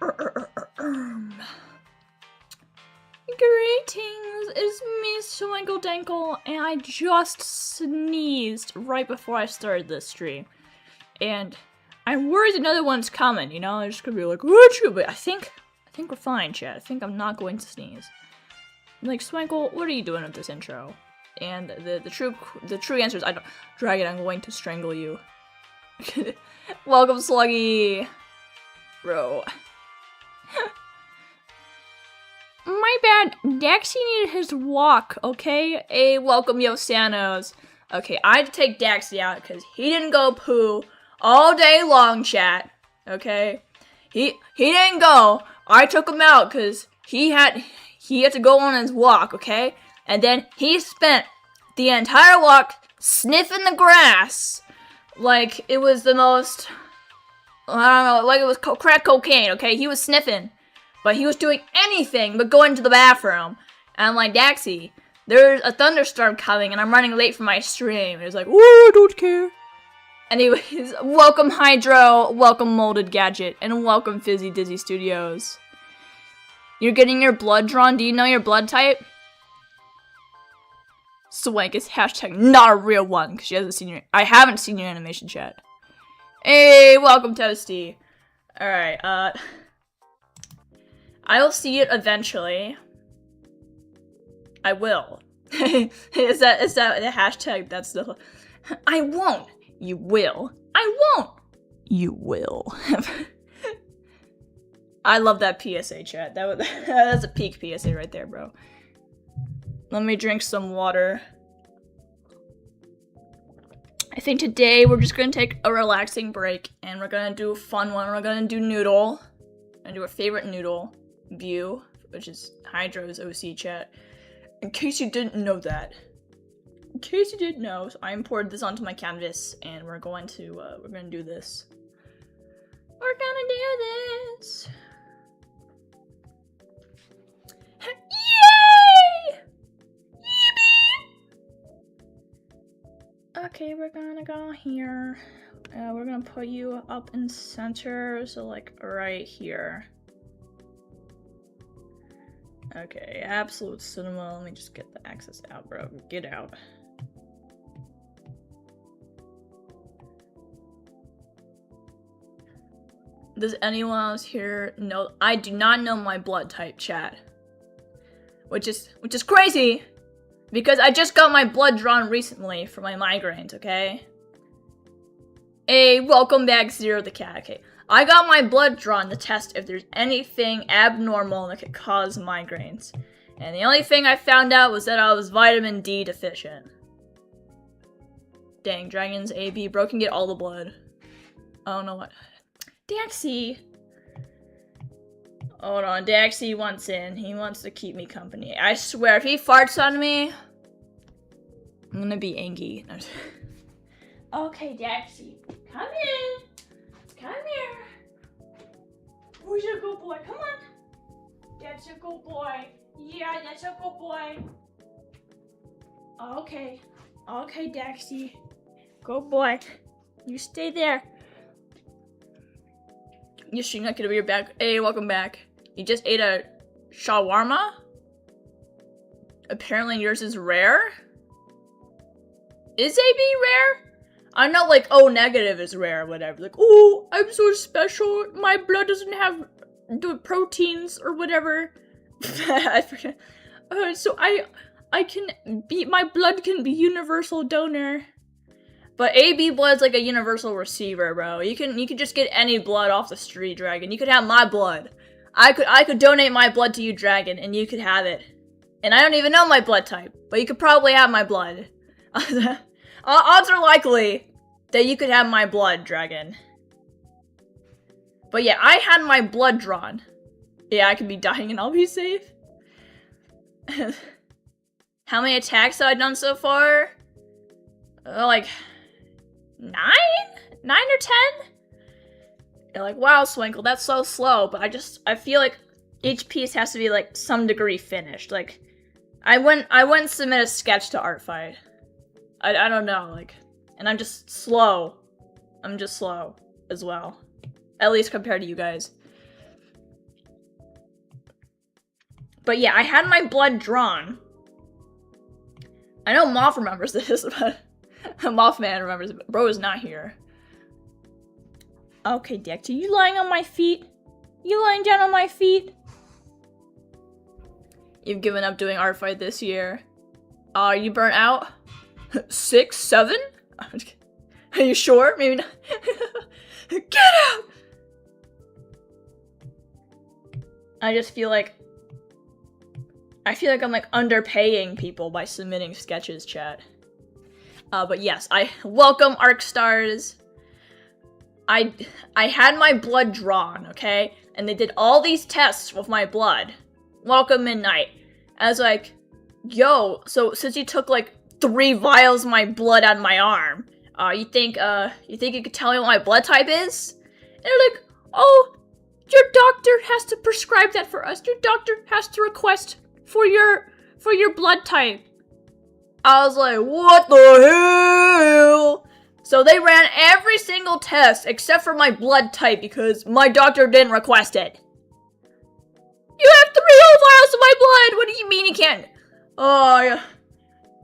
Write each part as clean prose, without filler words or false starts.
Greetings, it's me, Swinkle Dankle, and I just sneezed right before I started this stream. And I'm worried another one's coming, you know? I just could be like, achoo, but I think we're fine, chat. I think I'm not going to sneeze. Like, Swinkle, what are you doing with this intro? And the true answer is, Dragon, I'm going to strangle you. Welcome, Sluggy! Bro. My bad, Daxie needed his walk, okay? Hey, welcome, Yosanos. Okay, I had to take Daxie out because he didn't go poo all day long, chat. Okay? He didn't go. I took him out because he had to go on his walk, okay? And then he spent the entire walk sniffing the grass like it was the most, I don't know, like it was crack cocaine, okay? He was sniffing. But he was doing anything but going to the bathroom. And I'm like, Daxie, there's a thunderstorm coming and I'm running late for my stream. And he's like, oh, I don't care. Anyways, welcome Hydro, welcome Molded Gadget, and welcome Fizzy Dizzy Studios. You're getting your blood drawn? Do you know your blood type? Swank is hashtag not a real one, because she hasn't seen your- I haven't seen your animation chat. Hey, welcome Toasty. Alright, I will see it eventually. I will. is that the hashtag? That's the. I won't. You will. I won't. You will. I love that PSA chat. That's a peak PSA right there, bro. Let me drink some water. I think today we're just gonna take a relaxing break and we're gonna do a fun one. We're gonna do noodle. I'm gonna do our favorite noodle. View, which is Hydro's OC chat. In case you didn't know that. In case you didn't know, so I imported this onto my canvas and we're gonna do this. We're gonna do this. Yay! Yippee! Okay, we're gonna go here. We're gonna put you up in center, so like right here. Okay, absolute cinema. Let me just get the access out, bro. Get out. Does anyone else here know? I do not know my blood type, chat. Which is crazy, because I just got my blood drawn recently for my migraines, okay? Hey, welcome back, Zero the Cat. Okay. I got my blood drawn to test if there's anything abnormal that could cause migraines. And the only thing I found out was that I was vitamin D deficient. Dang, Dragons AB, bro can get all the blood. I don't know what. Daxie! Hold on, Daxie wants in. He wants to keep me company. I swear, if he farts on me, I'm gonna be angry. Okay, Daxie, come in. Come here. Who's your good boy? Come on. That's a good boy. Yeah, that's a good boy. Okay. Okay, Daxie. Good boy. You stay there. You should not get over your back. Hey, welcome back. You just ate a shawarma? Apparently yours is rare? Is AB rare? I know, like, O negative is rare or whatever. Like, oh, I'm so special. My blood doesn't have the proteins or whatever. I forget. So I can be, my blood can be universal donor. But AB blood's like a universal receiver, bro. You can just get any blood off the street, Dragon. You could have my blood. I could donate my blood to you, Dragon, and you could have it. And I don't even know my blood type, but you could probably have my blood. Odds are likely that you could have my blood, Dragon. But yeah, I had my blood drawn. Yeah, I could be dying and I'll be safe. How many attacks have I done so far? Like 9? 9 or 10? You're like, wow, Swinkle, that's so slow. But I feel like each piece has to be like some degree finished. Like, I wouldn't submit a sketch to ArtFight. I don't know, like, and I'm just slow. I'm just slow as well. At least compared to you guys. But yeah, I had my blood drawn. I know Moth remembers this, but Mothman remembers it, but bro is not here. Okay, Dex, are you lying on my feet? You lying down on my feet? You've given up doing ArtFight this year. Are you burnt out? 6, 7? Are you sure? Maybe not. Get out! I just feel like I'm like underpaying people by submitting sketches, chat. But yes, I welcome ARC stars. I had my blood drawn, okay? And they did all these tests with my blood. Welcome Midnight. I was like, yo, so since you took like 3 vials of my blood out of my arm, you think you could tell me what my blood type is? And they're like, oh, your doctor has to prescribe that for us. Your doctor has to request for your blood type. I was like, what the hell? So they ran every single test except for my blood type because my doctor didn't request it. You have 3 whole vials of my blood! What do you mean you can't? Oh, yeah.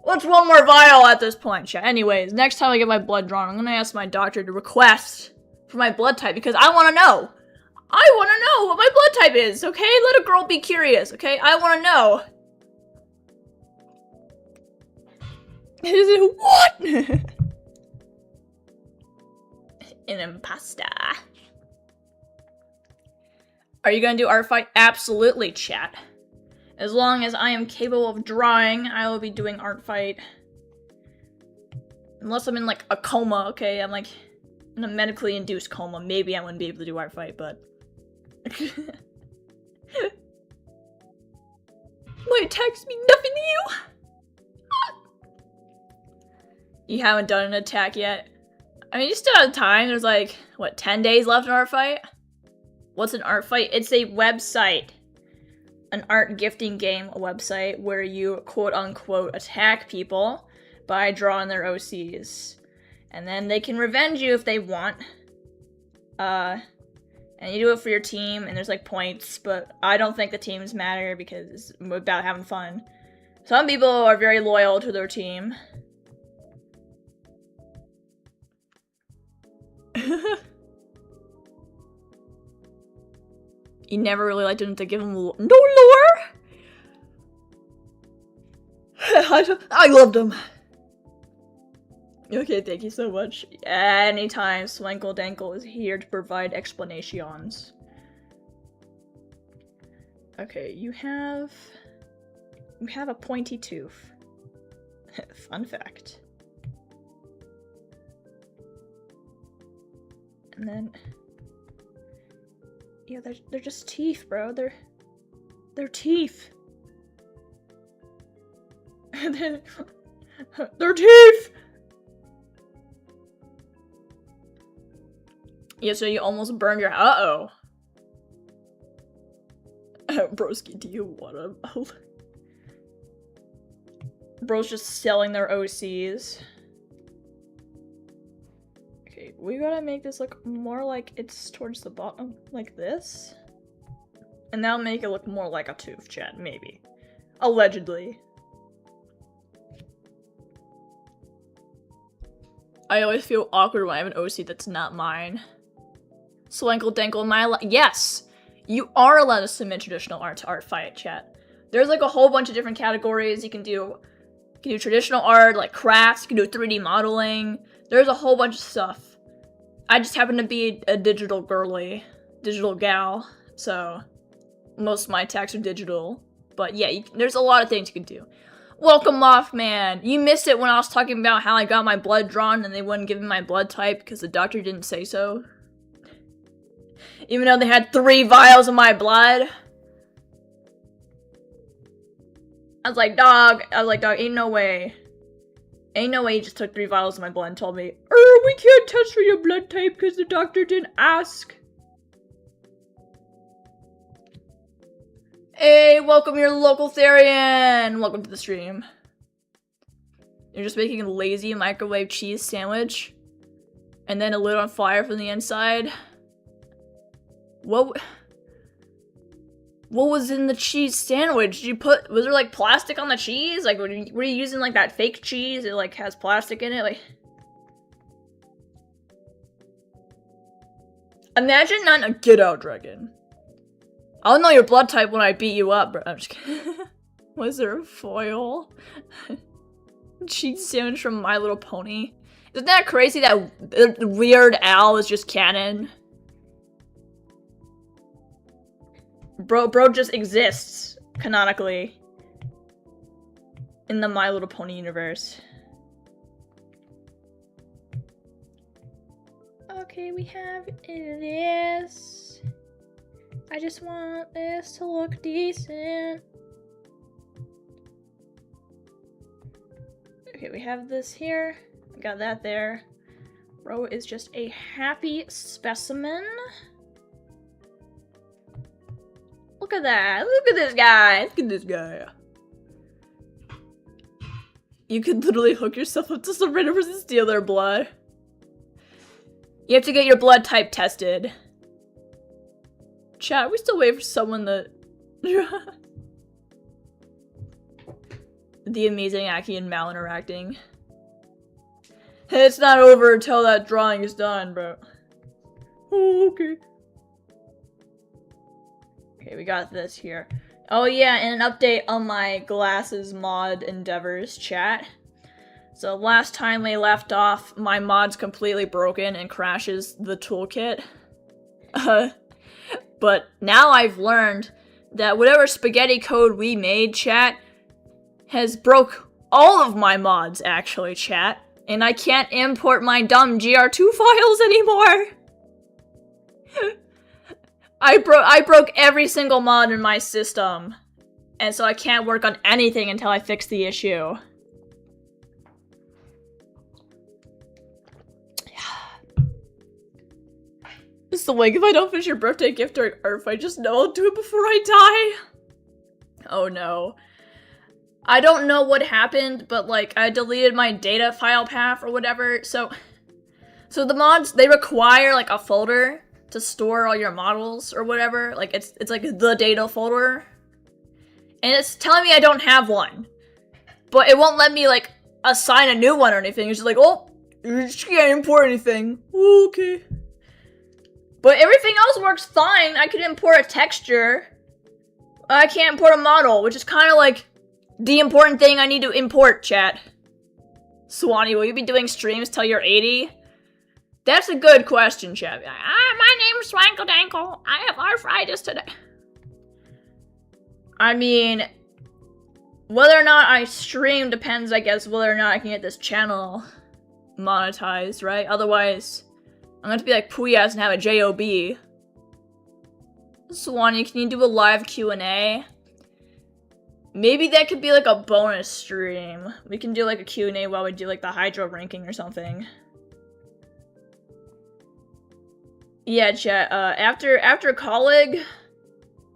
What's one more vial at this point, chat? Anyways, next time I get my blood drawn, I'm gonna ask my doctor to request for my blood type because I wanna know. I wanna know what my blood type is, okay? Let a girl be curious, okay? I wanna know. What? An imposter. Are you gonna do ArtFight? Absolutely, chat. As long as I am capable of drawing, I will be doing ArtFight. Unless I'm in like a coma, okay? I'm like in a medically induced coma. Maybe I wouldn't be able to do ArtFight, but my attacks mean nothing to you. You haven't done an attack yet. I mean, you still have time. There's like, what, 10 days left in ArtFight? What's an ArtFight? It's a website. An art gifting game website where you quote-unquote attack people by drawing their OCs. And then they can revenge you if they want. And you do it for your team, and there's like points, but I don't think the teams matter because it's about having fun. Some people are very loyal to their team. You never really liked him to give him no lore? I loved him. Okay, thank you so much. Anytime, Swankle Dankle is here to provide explanations. Okay, you have a pointy tooth. Fun fact. And then, yeah, they're just teeth, bro. They're teeth. They're teeth. Yeah, so you almost burned your. Uh-oh. Broski, do you wanna? Bro's just selling their OCs. Okay, we gotta make this look more like it's towards the bottom, like this. And that'll make it look more like a tooth, chat, maybe. Allegedly. I always feel awkward when I have an OC that's not mine. Swankle Dankle, yes! You are allowed to submit traditional art to ArtFight, chat. There's like a whole bunch of different categories. You can do traditional art, like crafts, you can do 3D modeling. There's a whole bunch of stuff. I just happen to be a digital girly, digital gal, so most of my attacks are digital. But yeah, there's a lot of things you can do. Welcome, Mothman! You missed it when I was talking about how I got my blood drawn and they wouldn't give me my blood type because the doctor didn't say so. Even though they had 3 vials of my blood. I was like, dog, ain't no way. Ain't no way you just took 3 vials of my blood and told me, we can't test for your blood type because the doctor didn't ask. Hey, welcome your local Therian! Welcome to the stream. You're just making a lazy microwave cheese sandwich and then a lid on fire from the inside. What? What was in the cheese sandwich? Did you put, was there like plastic on the cheese? Like, were you using like that fake cheese? It like has plastic in it? Like, imagine not get out, dragon. I'll know your blood type when I beat you up, bro. I'm just kidding. Was there a foil? Cheese sandwich from My Little Pony. Isn't that crazy that Weird Al is just canon? Bro just exists, canonically. In the My Little Pony universe. Okay, we have this. I just want this to look decent. Okay, we have this here. We got that there. Bro is just a happy specimen. Look at that. Look at this guy. Look at this guy. You could literally hook yourself up to some random person and steal their blood. You have to get your blood type tested. Chat, we still wait for someone that... The amazing Aki and Mal interacting. It's not over until that drawing is done, bro. Oh, okay. Okay, we got this here. Oh yeah, and an update on my glasses mod endeavors, chat. So last time we left off, my mod's completely broken and crashes the toolkit. But now I've learned that whatever spaghetti code we made, chat, has broke all of my mods, actually, chat. And I can't import my dumb GR2 files anymore. I broke every single mod in my system. And so I can't work on anything until I fix the issue. It's the like, if I don't finish your birthday gift during ArtFight, just know I'll do it before I die. Oh no. I don't know what happened, but like I deleted my data file path or whatever. So the mods, they require like a folder to store all your models or whatever. Like it's like the data folder. And it's telling me I don't have one. But it won't let me like assign a new one or anything. It's just like, oh, you just can't import anything. Okay. But everything else works fine. I could import a texture. I can't import a model, which is kind of like the important thing I need to import, chat. Swanee, will you be doing streams till you're 80? That's a good question, chat. My name's Swankle Dankle. I have arthritis today. I mean, whether or not I stream depends, I guess, whether or not I can get this channel monetized, right? Otherwise, I'm going to be like Pooyass and have a JOB. Swanee, can you do a live Q&A? Maybe that could be like a bonus stream. We can do like a Q&A while we do like the Hydro ranking or something. Yeah, chat, after college,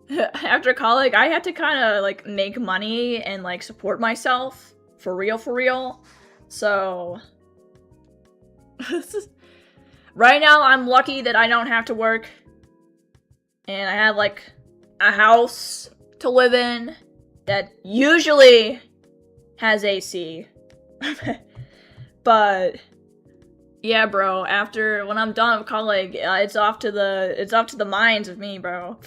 I had to kind of like make money and like support myself. For real. So, right now I'm lucky that I don't have to work. And I have like a house to live in that usually has AC. But yeah, bro, when I'm done with college, it's off to the mines with me, bro.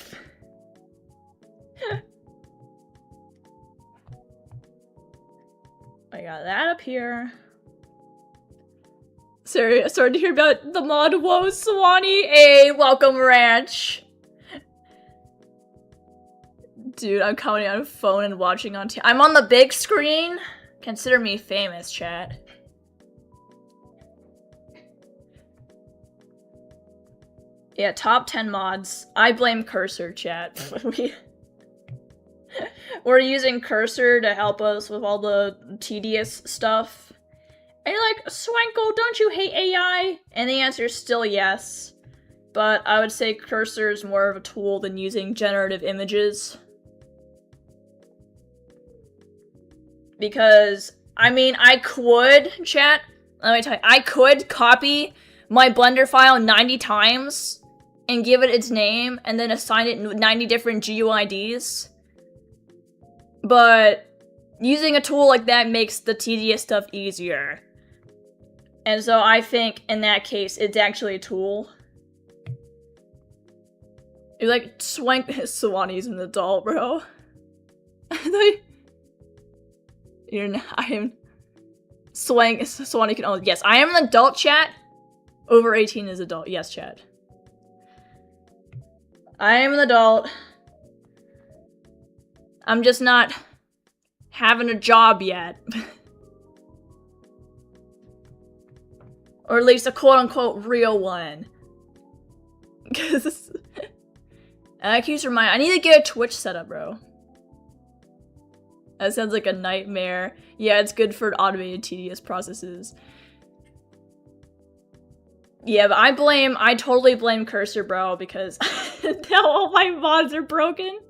I got that up here. Sorry to hear about the mod woes, Swanee. Hey, welcome, Ranch. Dude, I'm commenting on a phone and watching on I'm on the big screen. Consider me famous, chat. Yeah, top 10 mods. I blame Cursor, chat. We're using Cursor to help us with all the tedious stuff. And you're like, Swanko, don't you hate AI? And the answer is still yes. But I would say Cursor is more of a tool than using generative images. Because, I mean, I could, chat, let me tell you, I could copy my Blender file 90 times and give it its name and then assign it 90 different GUIDs. But using a tool like that makes the tedious stuff easier. And so I think in that case, it's actually a tool. You're like, Swank Swanee's an adult, bro. You're not, I am Swanee can own. Yes, I am an adult, chat. Over 18 is adult. Yes, chat. I am an adult. I'm just not having a job yet. Or at least a quote-unquote real one. Because I keep reminding, I need to get a Twitch setup, bro. That sounds like a nightmare. Yeah, it's good for automated tedious processes. Yeah, but I totally blame Cursor, bro, because now all my mods are broken.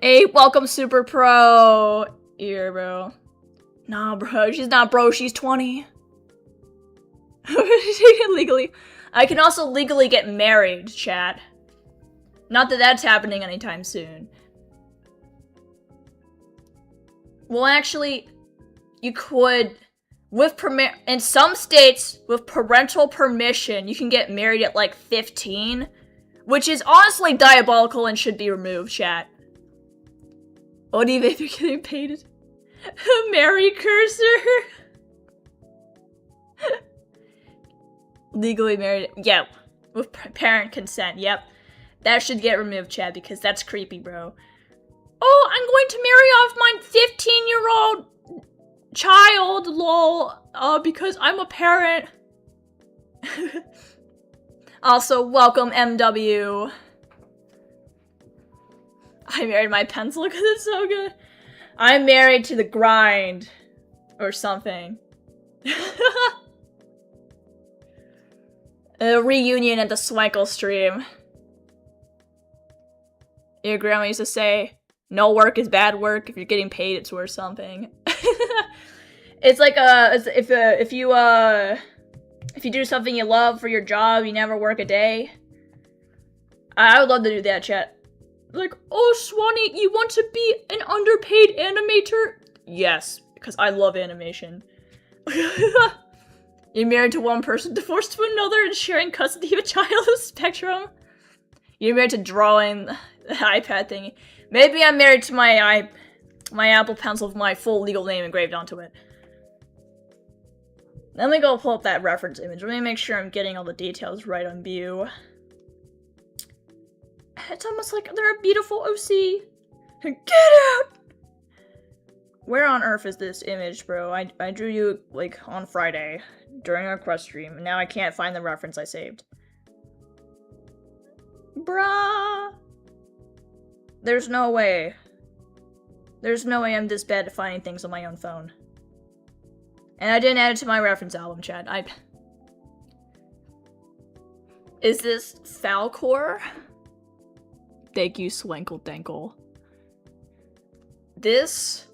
Hey, welcome Super Pro. Here, bro. Nah, bro, she's not bro, she's 20. Legally. I can also legally get married, chat. Not that that's happening anytime soon. Well, actually, you could, in some states, with parental permission, you can get married at like 15, which is honestly diabolical and should be removed, chat. What do you think they're getting paid? Marry Cursor? Legally married, yeah, with parent consent, yep. That should get removed, chat, because that's creepy, bro. Oh, I'm going to marry off my 15-year-old child, lol, because I'm a parent. Also, welcome, MW. I married my pencil because it's so good. I'm married to the grind. Or something. A reunion at the Swankle stream. Your grandma used to say, no work is bad work. If you're getting paid, it's worth something. It's like if you do something you love for your job, you never work a day. I would love to do that, chat. Like, oh, Swanee, you want to be an underpaid animator? Yes, because I love animation. You're married to one person, divorced to another, and sharing custody of a child with Spectrum. You're married to drawing the iPad thingy. Maybe I'm married to my Apple Pencil with my full legal name engraved onto it. Let me go pull up that reference image. Let me make sure I'm getting all the details right on view. It's almost like they're a beautiful OC. Get out! Where on earth is this image, bro? I drew you, like, on Friday during our quest stream, and now I can't find the reference I saved. Bruh! There's no way. There's no way I'm this bad at finding things on my own phone. And I didn't add it to my reference album, chat. Is this Falcor? Thank you, Swankle Dankle. This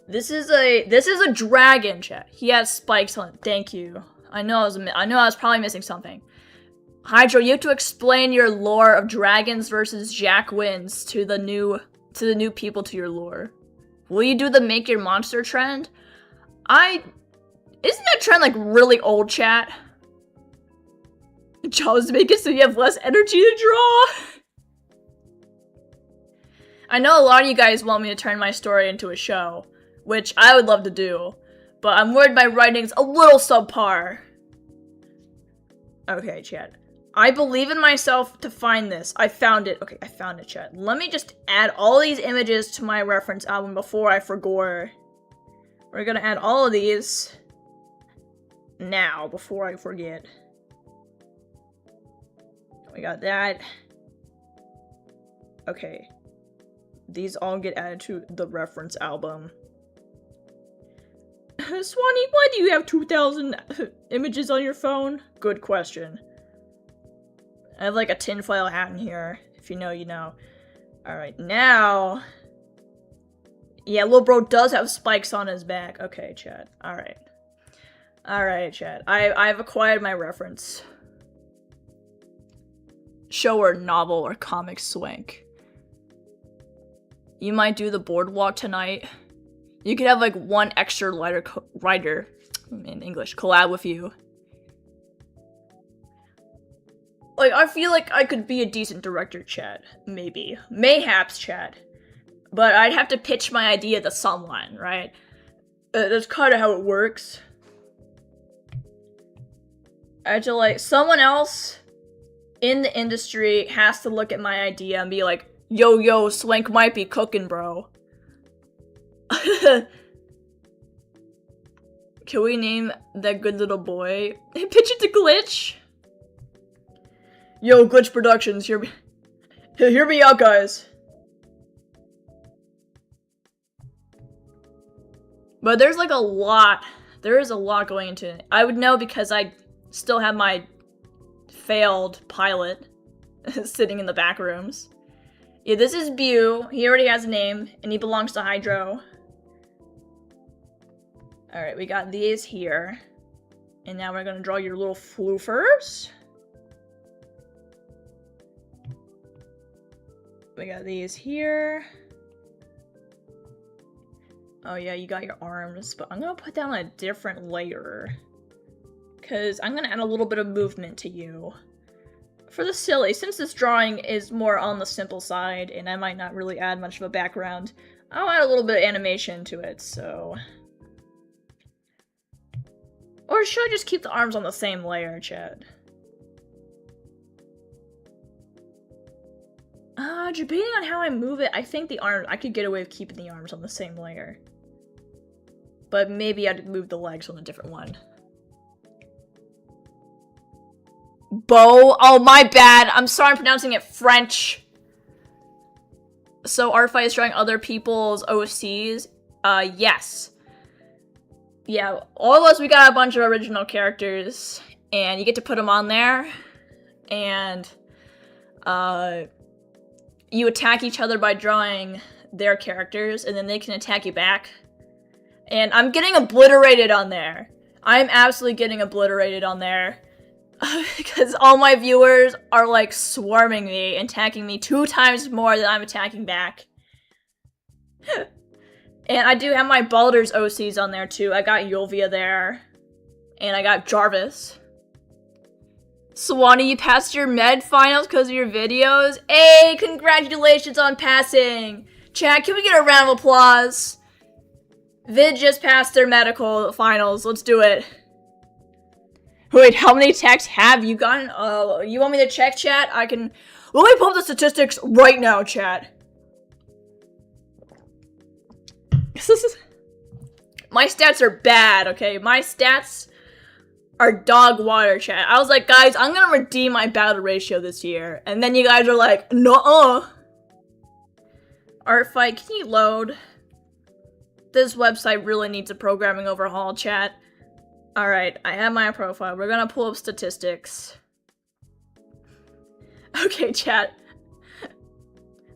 is a dragon, chat. He has spikes on it. Thank you. I know I was probably missing something. Hydro, you have to explain your lore of dragons versus Jack wins to the new people to your lore. Will you do the make your monster trend? Isn't that trend like really old, chat? Jaws make it so you have less energy to draw. I know a lot of you guys want me to turn my story into a show, which I would love to do, but I'm worried my writing's a little subpar. Okay, chat. I believe in myself to find this. I found it. Okay, I found it, chat. Let me just add all these images to my reference album before I forget. We're gonna add all of these now, before I forget. We got that. Okay. These all get added to the reference album. Swanee, why do you have 2,000 images on your phone? Good question. I have like a tinfoil hat in here. If you know, you know. Alright, now... Yeah, little bro does have spikes on his back. Okay, chat. Alright. Alright, chat. I've acquired my reference. show or novel or comic swank. You might do the boardwalk tonight. You could have like one extra writer in English collab with you. Like, I feel like I could be a decent director, chat. Maybe. Mayhaps, chat. But I'd have to pitch my idea to someone, right? That's kind of how it works. I had to, like, someone else in the industry has to look at my idea and be like, yo, Swank might be cooking, bro. Can we name that good little boy? Pitch it to Glitch. Yo, Glitch Productions, hear me out, guys. But there's like a lot. There is a lot going into it. I would know because I still have my failed pilot sitting in the back rooms. Yeah, this is Bew. He already has a name, and he belongs to Hydro. Alright, we got these here. And now we're gonna draw your little floofers. We got these here. Oh yeah, you got your arms, but I'm gonna put down a different layer. Because I'm gonna add a little bit of movement to you. For the silly, since this drawing is more on the simple side, and I might not really add much of a background, I'll add a little bit of animation to it, so... Or should I just keep the arms on the same layer, chat? Debating on how I move it, I think the arms, I could get away with keeping the arms on the same layer. But maybe I'd move the legs on a different one. Bo? Oh, my bad. I'm sorry I'm pronouncing it French. So ArtFight is drawing other people's OCs? Yes. Yeah, all of us, we got a bunch of original characters, and you get to put them on there, and, you attack each other by drawing their characters, and then they can attack you back. And I'm getting obliterated on there. I'm absolutely getting obliterated on there. Because all my viewers are, like, swarming me and attacking me 2 times more than I'm attacking back. And I do have my Baldur's OCs on there, too. I got Yulvia there. And I got Jarvis. Swanee, you passed your med finals because of your videos? Hey, congratulations on passing! Chat, can we get a round of applause? Vid just passed their medical finals. Let's do it. Wait, how many attacks have you gotten? You want me to check, chat? I can... Let me pull up the statistics right now, chat. My stats are bad, okay? My stats are dog water, chat. I was like, guys, I'm gonna redeem my battle ratio this year. And then you guys are like, nuh-uh. ArtFight, can you load? This website really needs a programming overhaul, chat. Alright, I have my profile. We're gonna pull up statistics. Okay, chat.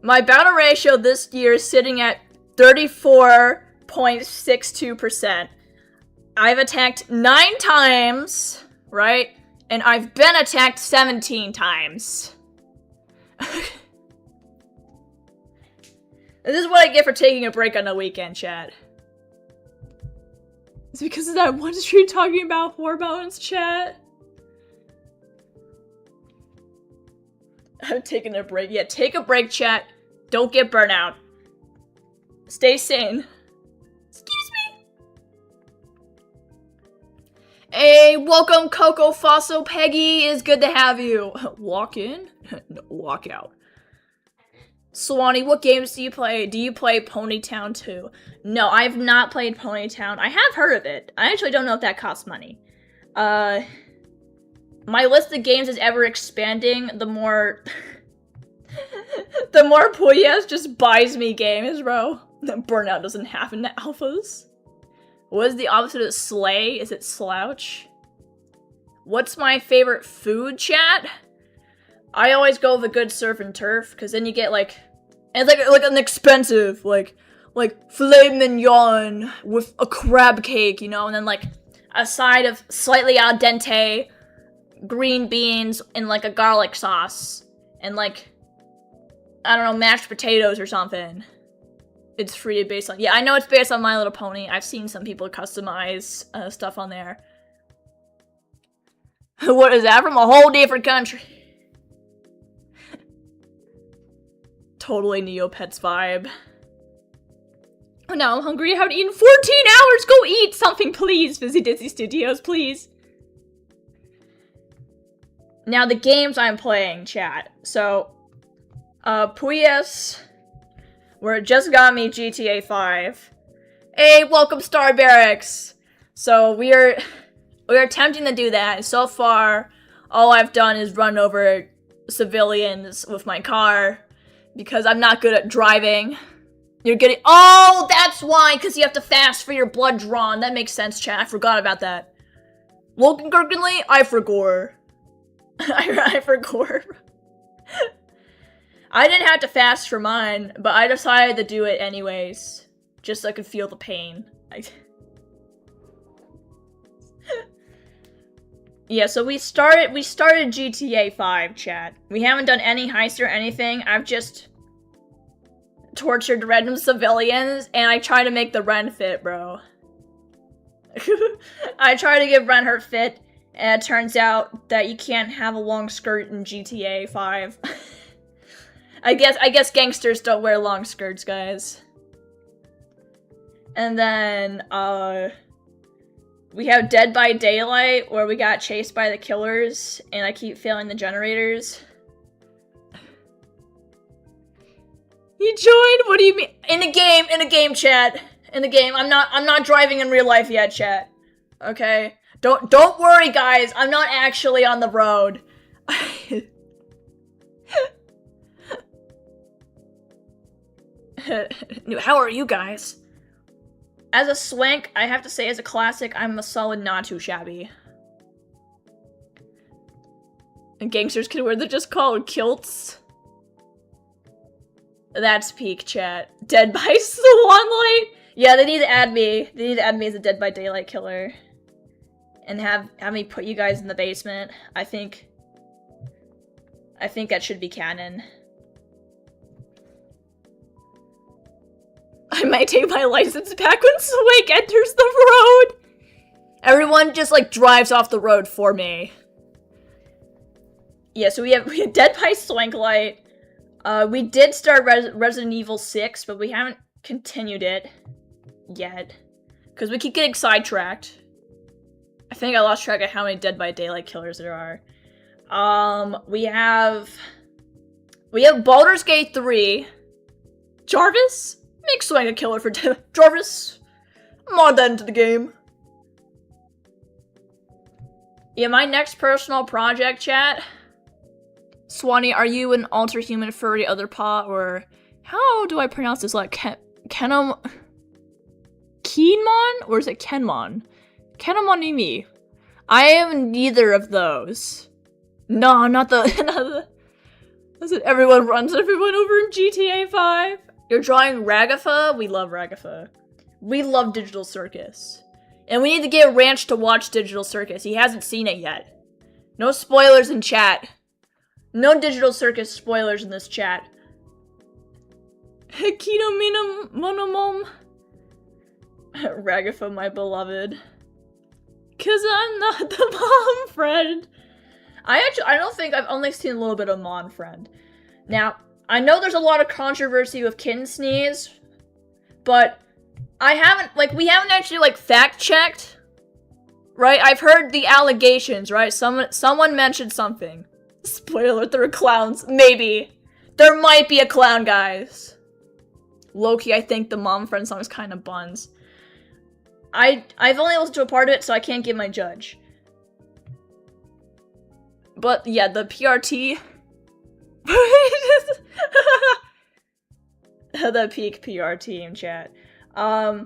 My battle ratio this year is sitting at 34.62%. I've attacked 9 times, right? And I've been attacked 17 times. This is what I get for taking a break on the weekend, chat. It's because of that one stream talking about hormones, chat. I'm taking a break. Yeah, take a break, chat. Don't get burnt out. Stay sane. Excuse me. Hey, welcome Coco Fosso Peggy. It's good to have you. Walk in? No, walk out. Swanee, what games do you play? Do you play Ponytown 2? No, I have not played Ponytown. I have heard of it. I actually don't know if that costs money. My list of games is ever expanding, the more... the more Puyas just buys me games, bro. Burnout doesn't happen to alphas. What is the opposite of slay? Is it slouch? What's my favorite food, chat? I always go with a good surf and turf, because then you get, like... And it's like an expensive, like filet mignon with a crab cake, you know? And then, like, a side of slightly al dente green beans and, like, a garlic sauce. and like, I don't know, mashed potatoes or something. It's free based on, yeah, I know it's based on My Little Pony. I've seen some people customize stuff on there. What is that from a whole different country? Totally Neopets vibe. Oh, now I'm hungry. I haven't eaten 14 hours. Go eat something, please. Busy Disney Studios, please. Now the games I'm playing, chat. So, Puyas, where it just got me GTA 5. Hey, welcome Star Barracks. So we're attempting to do that. So far, all I've done is run over civilians with my car because I'm not good at driving. You're getting— oh, that's why, because you have to fast for your blood drawn. That makes sense, chat. I forgot about that. Logan Gergenly, I forgot. I forgot. I didn't have to fast for mine, but I decided to do it anyways, just so I could feel the pain. Yeah, so we started GTA 5, chat. We haven't done any heist or anything. I've just tortured random civilians, and I try to make the Ren fit, bro. I try to give Ren her fit, and it turns out that you can't have a long skirt in GTA 5. I guess gangsters don't wear long skirts, guys. And then, we have Dead by Daylight, where we got chased by the killers, and I keep failing the generators. You joined? What do you mean? In a game, chat. In a game. I'm not driving in real life yet, chat. Okay? Don't worry, guys. I'm not actually on the road. How are you guys? As a swank, I have to say, as a classic, I'm a solid not too shabby. And gangsters can wear— they're just called kilts. That's peak, chat. Dead by Swanlight? Yeah, they need to add me. They need to add me as a Dead by Daylight killer. And have me put you guys in the basement. I think that should be canon. I might take my license back when Swank enters the road. Everyone just like drives off the road for me. Yeah, so we have Dead by Swanklight. We did start Resident Evil 6, but we haven't continued it yet. Because we keep getting sidetracked. I think I lost track of how many Dead by Daylight killers there are. We have Baldur's Gate 3. Jarvis? Make Swank a killer for Jarvis. Mod that into the game. Yeah, my next personal project, chat. Swanee, are you an alter human furry other paw, or how do I pronounce this? Like Keenmon, or is it Kenmon? Kenemonimi. I am neither of those. No, not the. That's what everyone runs everyone over in GTA 5. You're drawing Ragatha? We love Ragatha. We love Digital Circus. And we need to get Ranch to watch Digital Circus. He hasn't seen it yet. No spoilers in chat. No Digital Circus spoilers in this chat. Hekino Mina Monomom. Ragatha, my beloved. 'Cause I'm not the mom friend. I don't think I've only seen a little bit of Mon Friend. Now, I know there's a lot of controversy with Kitten Sneeze, but we haven't actually, fact-checked, right? I've heard the allegations, right? Someone mentioned something. Spoiler alert, there are clowns. Maybe. There might be a clown, guys. Loki, I think the Mom Friend song is kind of buns. I've only listened to a part of it, so I can't give my judge. But, yeah, the PRT... the peak PR team chat. Yeah,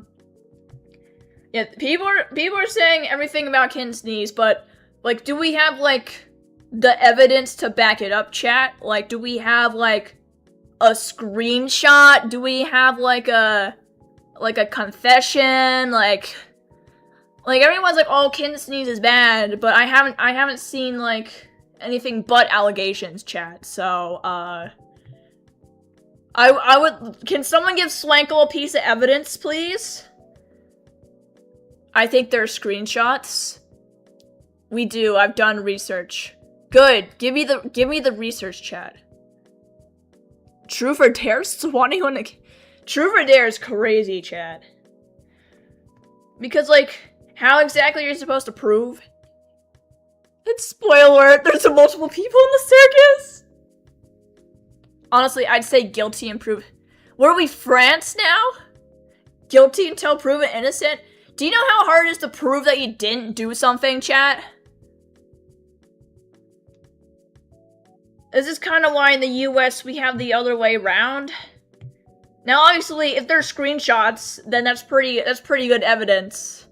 people are saying everything about Kitten Sneeze, but do we have the evidence to back it up, chat? Do we have a screenshot? Do we have a confession? Everyone's oh, Kitten Sneeze is bad, but I haven't seen anything but allegations, chat. So, I would, can someone give Swanko a piece of evidence, please? I think there are screenshots. We do, I've done research. Good, give me the research, chat. Truth or dare? Swanee wanna... Truth or dare is crazy, chat. Because, like, how exactly are you supposed to prove? And spoiler alert, there's multiple people in the circus! Honestly, I'd say guilty and prove... What are we, France now? Guilty until proven innocent? Do you know how hard it is to prove that you didn't do something, chat? This is kind of why in the US we have the other way around. Now, obviously, if there's screenshots, then that's pretty good evidence.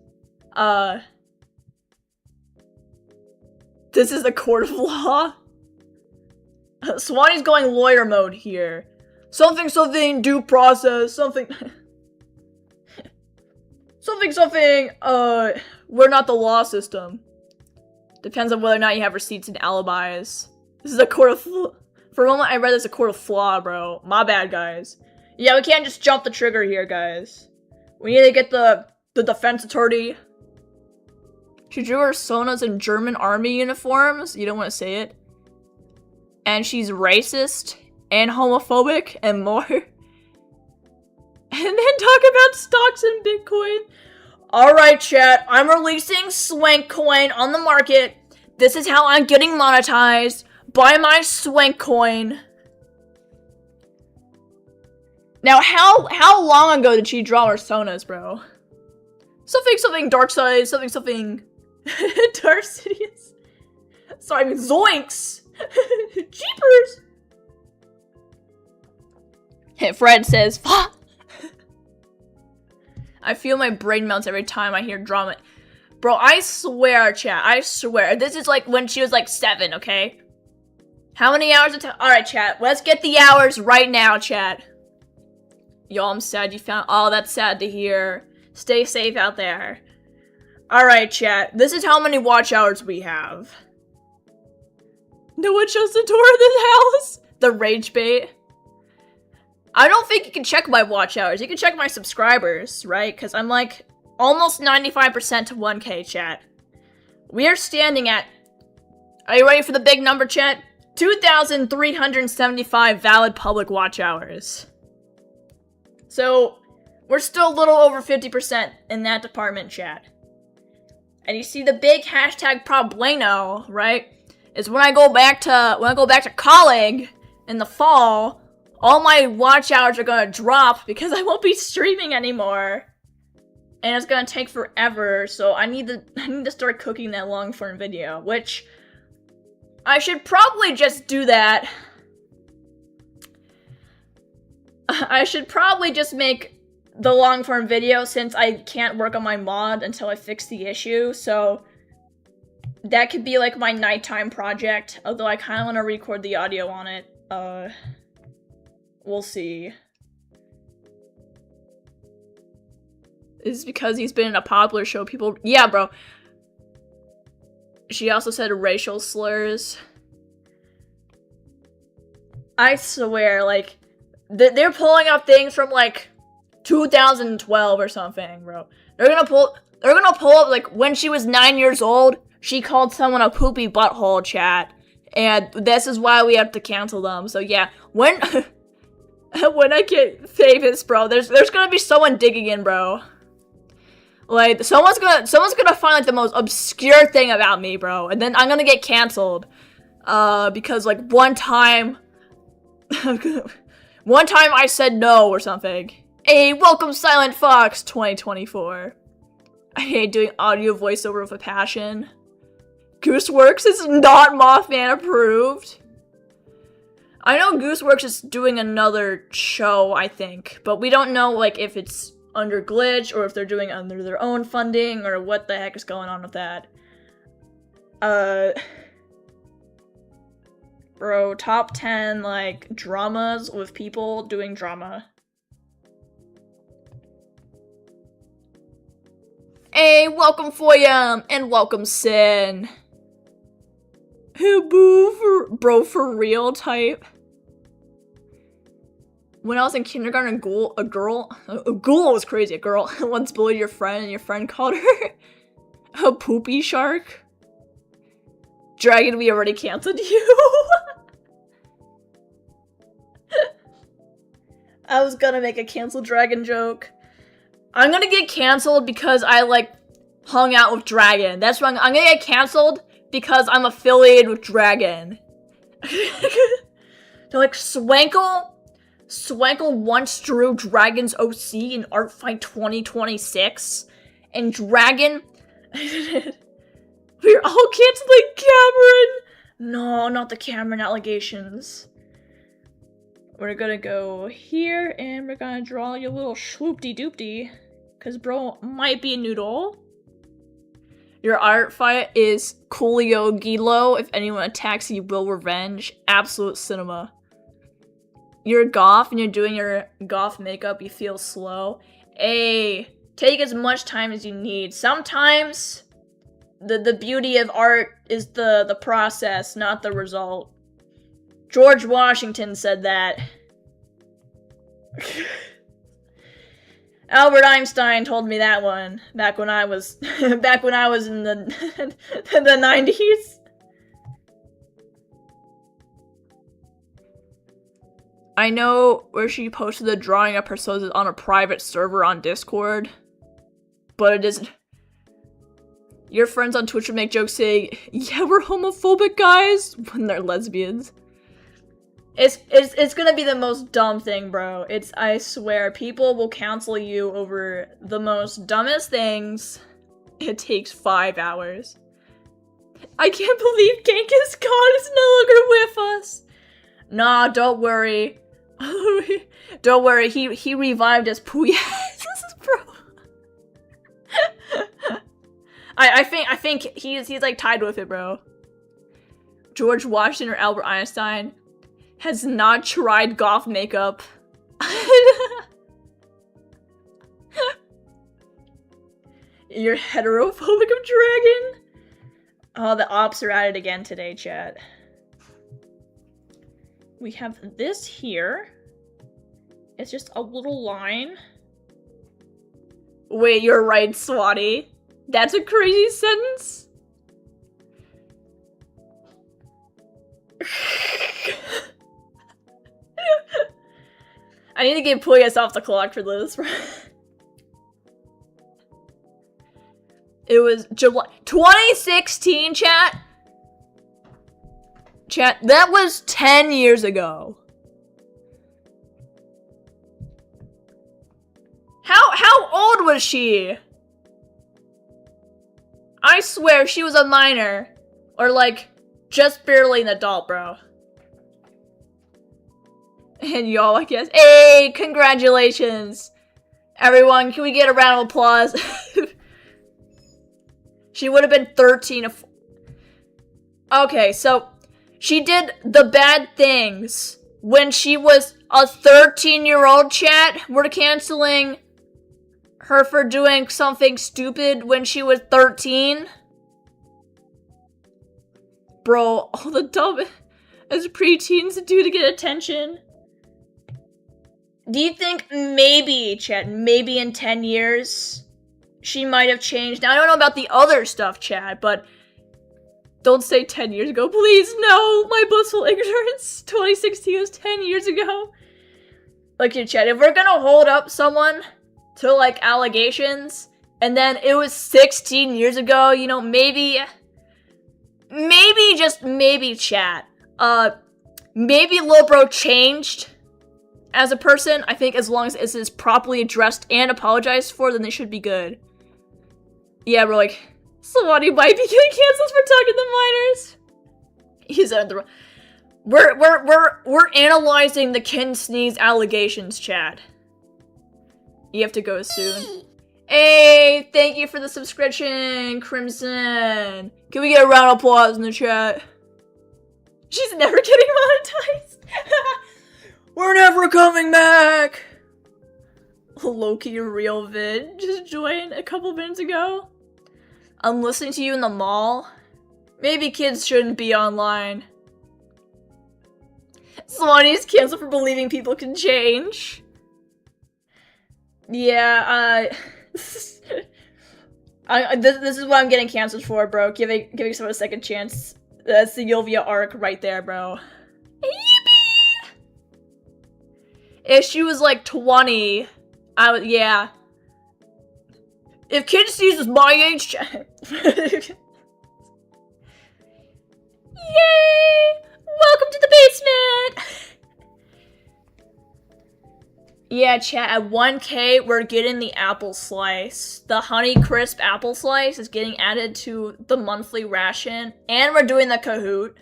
This is the court of law. Swanee's going lawyer mode here. Something, due process, something. something, we're not the law system. Depends on whether or not you have receipts and alibis. This is a court of for a moment I read this a court of flaw, bro. My bad, guys. Yeah, we can't just jump the trigger here, guys. We need to get the defense attorney. She drew her sonas in German army uniforms. You don't want to say it. And she's racist and homophobic and more. And then talk about stocks and Bitcoin. Alright, chat. I'm releasing Swank Coin on the market. This is how I'm getting monetized. Buy my Swank Coin. Now, how long ago did she draw her sonas, bro? Something Dark Side, something Dark Sidious. Sorry, I mean Zoinks! Jeepers! Hey, Fred says, fuck! I feel my brain melts every time I hear drama. Bro, I swear, chat, I swear. This is like when she was like 7, okay? How many hours of time? Alright, chat, let's get the hours right now, chat. Y'all, I'm sad you found- oh, that's sad to hear. Stay safe out there. Alright, chat, this is how many watch hours we have. No one shuts the door of this house! The rage bait. I don't think you can check my watch hours. You can check my subscribers, right? Because I'm like almost 95% to 1K, chat. We are standing at... Are you ready for the big number, chat? 2,375 valid public watch hours. So, we're still a little over 50% in that department, chat. And you see the big hashtag problemo, right? Is when I go back to college in the fall, all my watch hours are gonna drop because I won't be streaming anymore. And it's gonna take forever, so I need to start cooking that long form video, which I should probably just do that. I should probably just make the long form video since I can't work on my mod until I fix the issue, so that could be like my nighttime project, although I kind of want to record the audio on it. We'll see. This is because he's been in a popular show, people- yeah, bro. She also said racial slurs. I swear, like, they're pulling up things from, like, 2012 or something, bro. They're gonna pull up, like, when she was 9 years old, she called someone a poopy butthole, chat. And this is why we have to cancel them. So yeah, when when I get famous, bro, there's gonna be someone digging in, bro. Like, someone's gonna find, like, the most obscure thing about me, bro. And then I'm gonna get canceled. Because, like, one time I said no or something. Hey, welcome Silent Fox 2024. I hate doing audio voiceover with a passion. Gooseworks is not Mothman approved. I know Gooseworks is doing another show, I think, but we don't know, like, if it's under Glitch or if they're doing under their own funding or what the heck is going on with that. Bro, top 10, like, dramas with people doing drama. Hey, welcome Foyam, and welcome Sin. Boo for bro for real type. When I was in kindergarten, a girl was crazy. A girl once bullied your friend, and your friend called her a poopy shark. Dragon, we already canceled you. I was gonna make a cancel Dragon joke. I'm gonna get canceled because I like hung out with Dragon. That's why I'm gonna get canceled because I'm affiliated with Dragon. They're like, Swankle once drew Dragon's OC in ArtFight 2026, and Dragon. We're all canceling Cameron. No, not the Cameron allegations. We're gonna go here, and we're gonna draw you a little swoopty-doopty, because bro might be a noodle. Your art fight is Coolio Gilo. If anyone attacks you, will revenge. Absolute cinema. You're goth, and you're doing your goth makeup, you feel slow. Hey, take as much time as you need. Sometimes, the beauty of art is the process, not the result. George Washington said that. Albert Einstein told me that one back when I was in the in the 90s. I know where she posted the drawing of her sources on a private server on Discord, but it isn't. Your friends on Twitch would make jokes saying, "Yeah, we're homophobic, guys," when they're lesbians. It's gonna be the most dumb thing, bro. I swear, people will cancel you over the most dumbest things. It takes 5 hours. I can't believe Genghis Khan is no longer with us. Nah, don't worry. Don't worry, he revived as Puya. This is bro. I think he's like tied with it, bro. George Washington or Albert Einstein has not tried goth makeup. You're heterophobic of Dragon? Oh, the ops are at it again today, chat. We have this here. It's just a little line. Wait, you're right, Swatty. That's a crazy sentence. I need to get Puyas off the clock for this. It was July 2016, chat. Chat, that was 10 years ago. How old was she? I swear she was a minor. Or like, just barely an adult, bro. And y'all, I guess. Hey, congratulations. Everyone, can we get a round of applause? She would have been 13. Okay, so she did the bad things when she was a 13-year-old, chat. We're canceling her for doing something stupid when she was 13. Bro, all the dumb as preteens do to get attention. Do you think maybe, chat, maybe in 10 years, she might have changed? Now, I don't know about the other stuff, chat, but don't say 10 years ago. Please, no, my blissful ignorance. 2016 was 10 years ago. Look here, chat, if we're gonna hold up someone to, like, allegations, and then it was 16 years ago, you know, maybe, just maybe, chat, maybe Lil Bro changed as a person. I think as long as this is properly addressed and apologized for, then they should be good. Yeah, we're like, somebody might be getting canceled for talking to minors. He's on the. We're analyzing the Ken Sneeze allegations, chat. You have to go soon. Hey, thank you for the subscription, Crimson. Can we get a round of applause in the chat? She's never getting monetized. We're never coming back! Loki real vid just joined a couple minutes ago. I'm listening to you in the mall. Maybe kids shouldn't be online. Swanee's canceled for believing people can change. Yeah, this is what I'm getting canceled for, bro. Giving someone a second chance. That's the Yovia arc right there, bro. Yippee! If she was like 20, I would, yeah. If Kid Sees was my age, yay! Welcome to the basement! Yeah, chat, at 1K, we're getting the apple slice. The Honey Crisp apple slice is getting added to the monthly ration, and we're doing the Kahoot.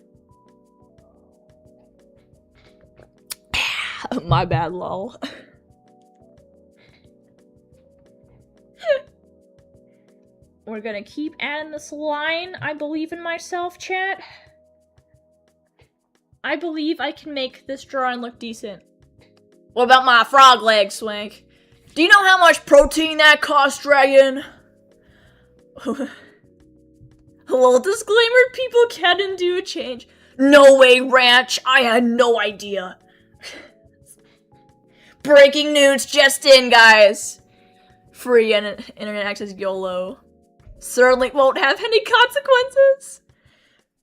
My bad, lol. We're gonna keep adding this line. I believe in myself, chat. I believe I can make this drawing look decent. What about my frog leg, Swank? Do you know how much protein that costs, Dragon? Hello, disclaimer, people can and do change. No way, Ranch, I had no idea. Breaking news just in, guys. Free internet access YOLO. Certainly won't have any consequences.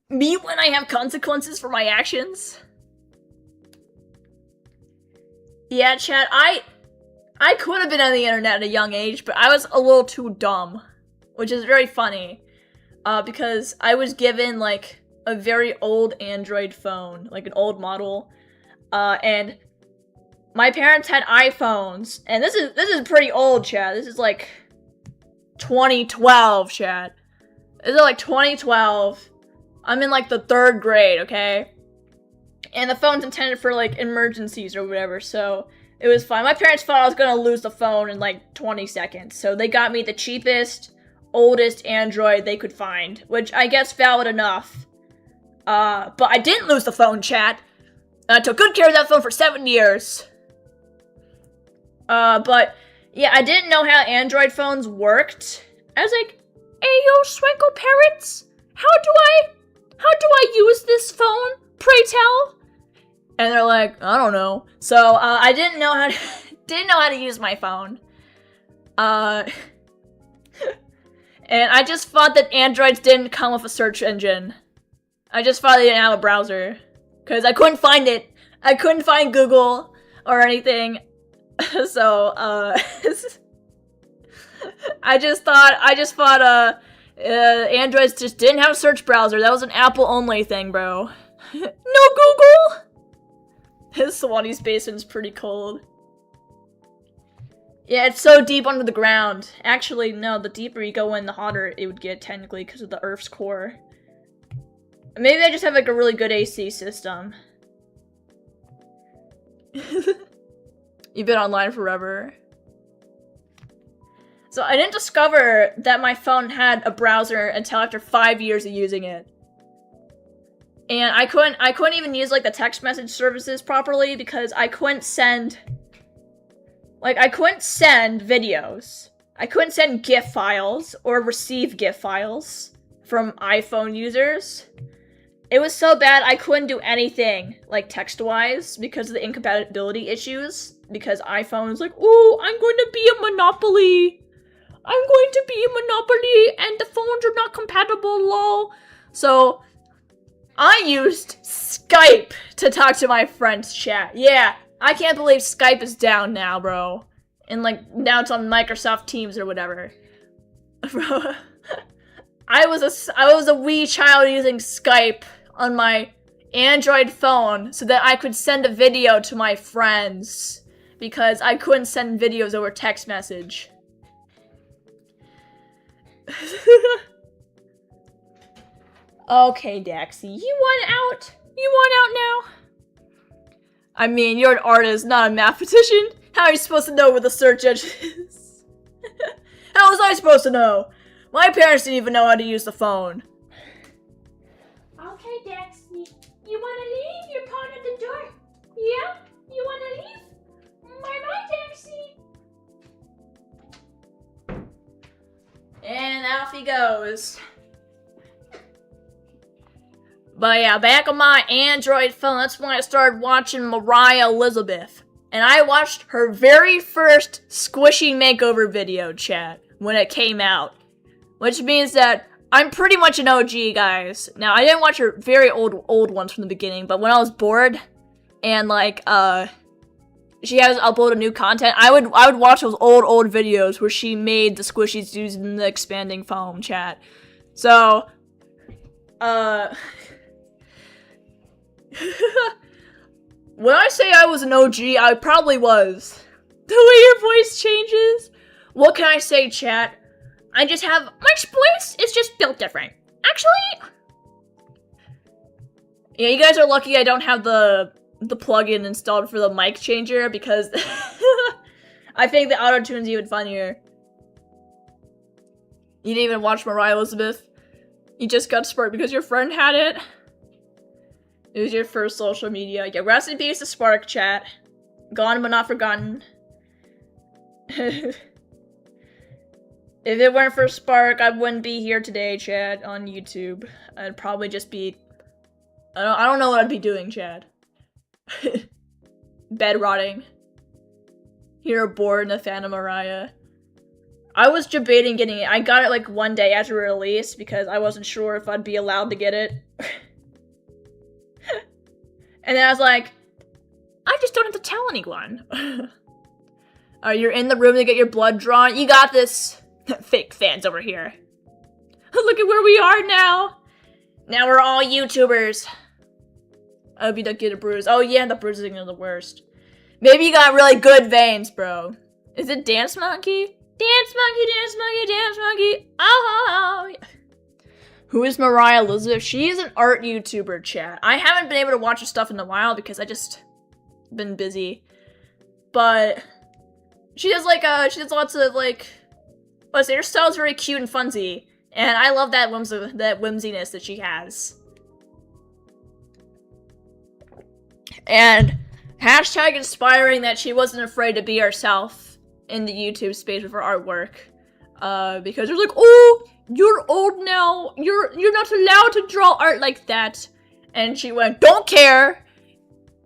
Me when I have consequences for my actions. Yeah, chat, I could have been on the internet at a young age, but I was a little too dumb. Which is very funny. Because I was given, like, a very old Android phone. Like, an old model. And my parents had iPhones. And this is pretty old, chat. This is, like, 2012, chat. This is, like, 2012. I'm in, like, the 3rd grade, okay? And the phone's intended for, like, emergencies or whatever, so it was fine. My parents thought I was gonna lose the phone in, like, 20 seconds, so they got me the cheapest, oldest Android they could find, which I guess valid enough. But I didn't lose the phone, chat. I took good care of that phone for 7 years. But, yeah, I didn't know how Android phones worked. I was like, hey, yo, Swanko Parrots, how do I use this phone, pray tell? And they're like, I don't know. So, I didn't know how to use my phone. And I just thought that Androids didn't come with a search engine. I just thought they didn't have a browser. Because I couldn't find it. I couldn't find Google or anything. So, I just thought, Androids just didn't have a search browser. That was an Apple-only thing, bro. No Google! His Swanee's basement's pretty cold. Yeah, it's so deep under the ground. Actually, no, the deeper you go in, the hotter it would get, technically, because of the Earth's core. Maybe I just have, like, a really good AC system. You've been online forever. So I didn't discover that my phone had a browser until after 5 years of using it. And I couldn't even use, like, the text message services properly because I couldn't send videos. I couldn't send GIF files or receive GIF files from iPhone users. It was so bad I couldn't do anything, like, text-wise because of the incompatibility issues. Because iPhone is like, ooh, I'm going to be a monopoly. I'm going to be a monopoly and the phones are not compatible, lol. So I used Skype to talk to my friends' chat. Yeah, I can't believe Skype is down now, bro. And, like, now it's on Microsoft Teams or whatever. Bro, I was a wee child using Skype on my Android phone so that I could send a video to my friends. Because I couldn't send videos over text message. Okay, Daxie, you want out? You want out now? I mean, you're an artist, not a mathematician. How are you supposed to know where the search engine is? How was I supposed to know? My parents didn't even know how to use the phone. Okay, Daxie, you wanna leave? Your pawn at the door. Yeah? You wanna leave? Bye-bye, Daxie. And off he goes. But yeah, back on my Android phone, that's when I started watching Mariah Elizabeth. And I watched her very first squishy makeover video, chat, when it came out. Which means that I'm pretty much an OG, guys. Now, I didn't watch her very old ones from the beginning, but when I was bored, and like, she has uploaded new content, I would watch those old videos where she made the squishies using the expanding foam, chat. So, when I say I was an OG, I probably was. The way your voice changes? What can I say, chat? I just have, my voice is just built different. Actually, yeah, you guys are lucky I don't have the plugin installed for the mic changer, because I think the auto-tune's even funnier. You didn't even watch Mariah Elizabeth? You just got Spark because your friend had it? It was your first social media. Yeah, rest in peace to Spark, chat. Gone but not forgotten. If it weren't for Spark, I wouldn't be here today, chat, on YouTube. I'd probably just be... I don't know what I'd be doing, chat. Bed rotting. Here bored and a fan of Mariah. I was debating getting it. I got it like one day after release because I wasn't sure if I'd be allowed to get it. And then I was like, I just don't have to tell anyone. You're in the room to get your blood drawn. You got this. Fake fans over here. Look at where we are now. Now we're all YouTubers. I hope you don't get a bruise. Oh yeah, the bruising are the worst. Maybe you got really good veins, bro. Is it Dance Monkey? Dance Monkey, Dance Monkey, Dance Monkey. Oh. Who is Mariah Elizabeth? She is an art YouTuber, chat. I haven't been able to watch her stuff in a while because I just been busy. But she does like she does lots of like, let's say her style is very cute and funsy, and I love that whimsiness that she has. And hashtag inspiring that she wasn't afraid to be herself in the YouTube space with her artwork. Because they're like, oh, you're old now. You're not allowed to draw art like that. And she went, don't care.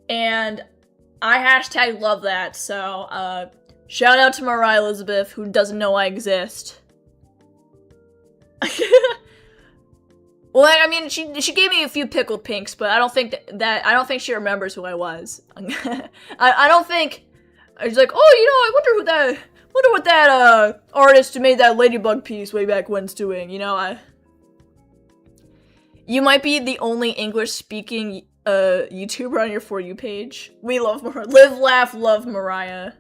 And I hashtag love that. So, shout out to Mariah Elizabeth, who doesn't know I exist. Well, I mean, she gave me a few pickled pinks, but I don't think I don't think she remembers who I was. I don't think she's like, oh, you know, I wonder what that artist who made that Ladybug piece way back when's doing. You know, you might be the only English-speaking YouTuber on your For You page. We love Mariah. Live, laugh, love Mariah.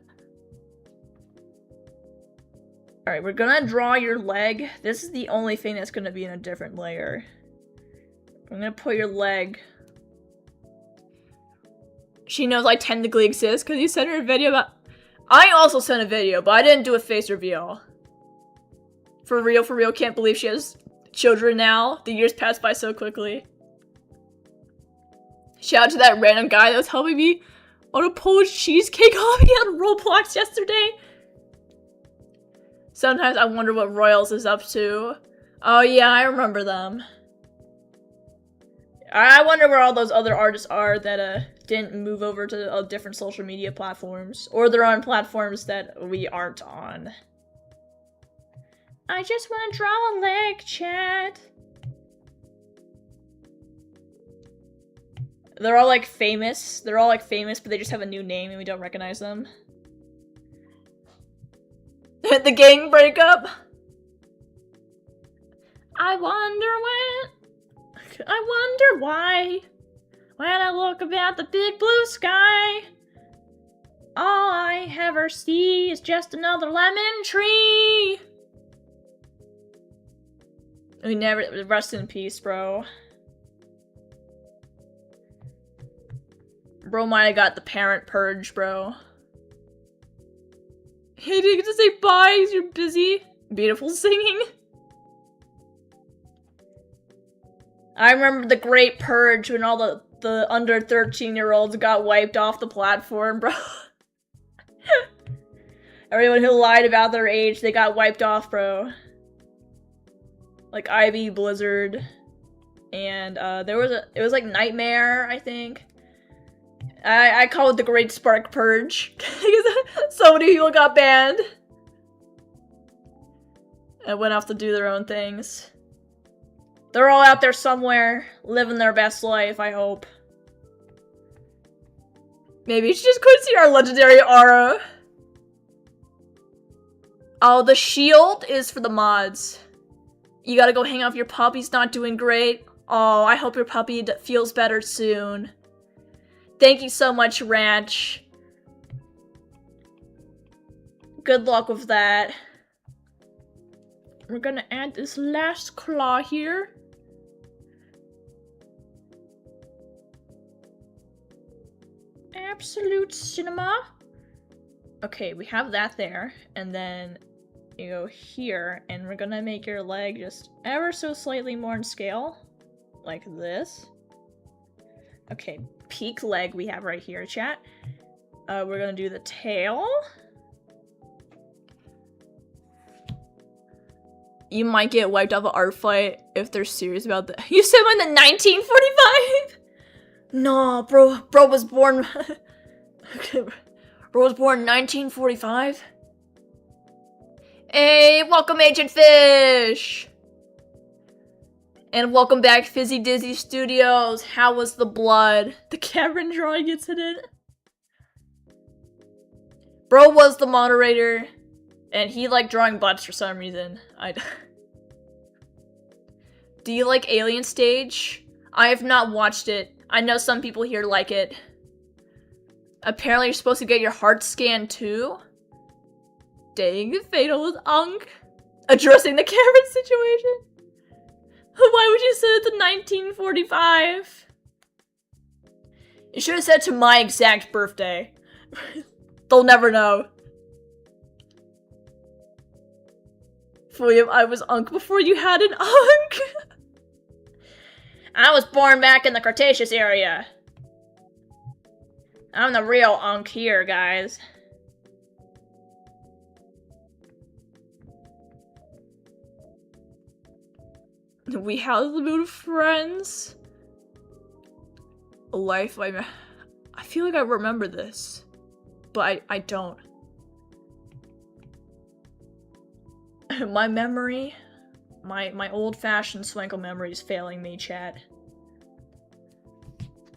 Alright, we're gonna draw your leg. This is the only thing that's gonna be in a different layer. I'm gonna put your leg. She knows I technically exist because you sent her a video about... I also sent a video, but I didn't do a face reveal. For real, can't believe she has children now. The years pass by so quickly. Shout out to that random guy that was helping me on a Polish cheesecake hobby on Roblox yesterday. Sometimes I wonder what Royals is up to. Oh yeah, I remember them. I wonder where all those other artists are that didn't move over to different social media platforms. Or they're on platforms that we aren't on. I just want to draw a leg, chat. They're all like famous. They're all like famous, but they just have a new name and we don't recognize them. The gang breakup. I wonder why. When I look about the big blue sky, all I ever see is just another lemon tree. We never rest in peace, bro. Bro might have got the parent purge, bro. Hey, do you get to say bye because you're busy? Beautiful singing. I remember the Great Purge when all the under 13-year-olds got wiped off the platform, bro. Everyone who lied about their age, they got wiped off, bro. Like Ivy, Blizzard. And it was like Nightmare, I think. I call it the Great Spark Purge. Because so many people got banned. And went off to do their own things. They're all out there somewhere, living their best life, I hope. Maybe you should just go see our legendary aura. Oh, the shield is for the mods. You gotta go hang out with your puppy's not doing great. Oh, I hope your puppy feels better soon. Thank you so much, Ranch. Good luck with that. We're gonna add this last claw here. Absolute cinema. Okay, we have that there, and then you go here, and we're gonna make your leg just ever so slightly more in scale, like this. Okay, peak leg we have right here, chat. We're gonna do the tail. You might get wiped off of ArtFight if they're serious about that. You said when the 1945? No, bro was born. Okay, bro was born in 1945. Hey, welcome Agent Fish! And welcome back Fizzy Dizzy Studios. How was the blood? The Cameron drawing gets in it. Bro was the moderator. And he liked drawing butts for some reason. Do you like Alien Stage? I have not watched it. I know some people here like it. Apparently you're supposed to get your heart scanned too. Dang, fatal with Unk. Addressing the Cameron situation. Why would you say it to 1945? You should have said to my exact birthday. They'll never know. William, I was Unk before you had an Unk. I was born back in the Cretaceous area. I'm the real Unk here, guys. We have the mood of friends. Life, I feel like I remember this, but I don't. My memory, my old-fashioned swankle memory is failing me, chat.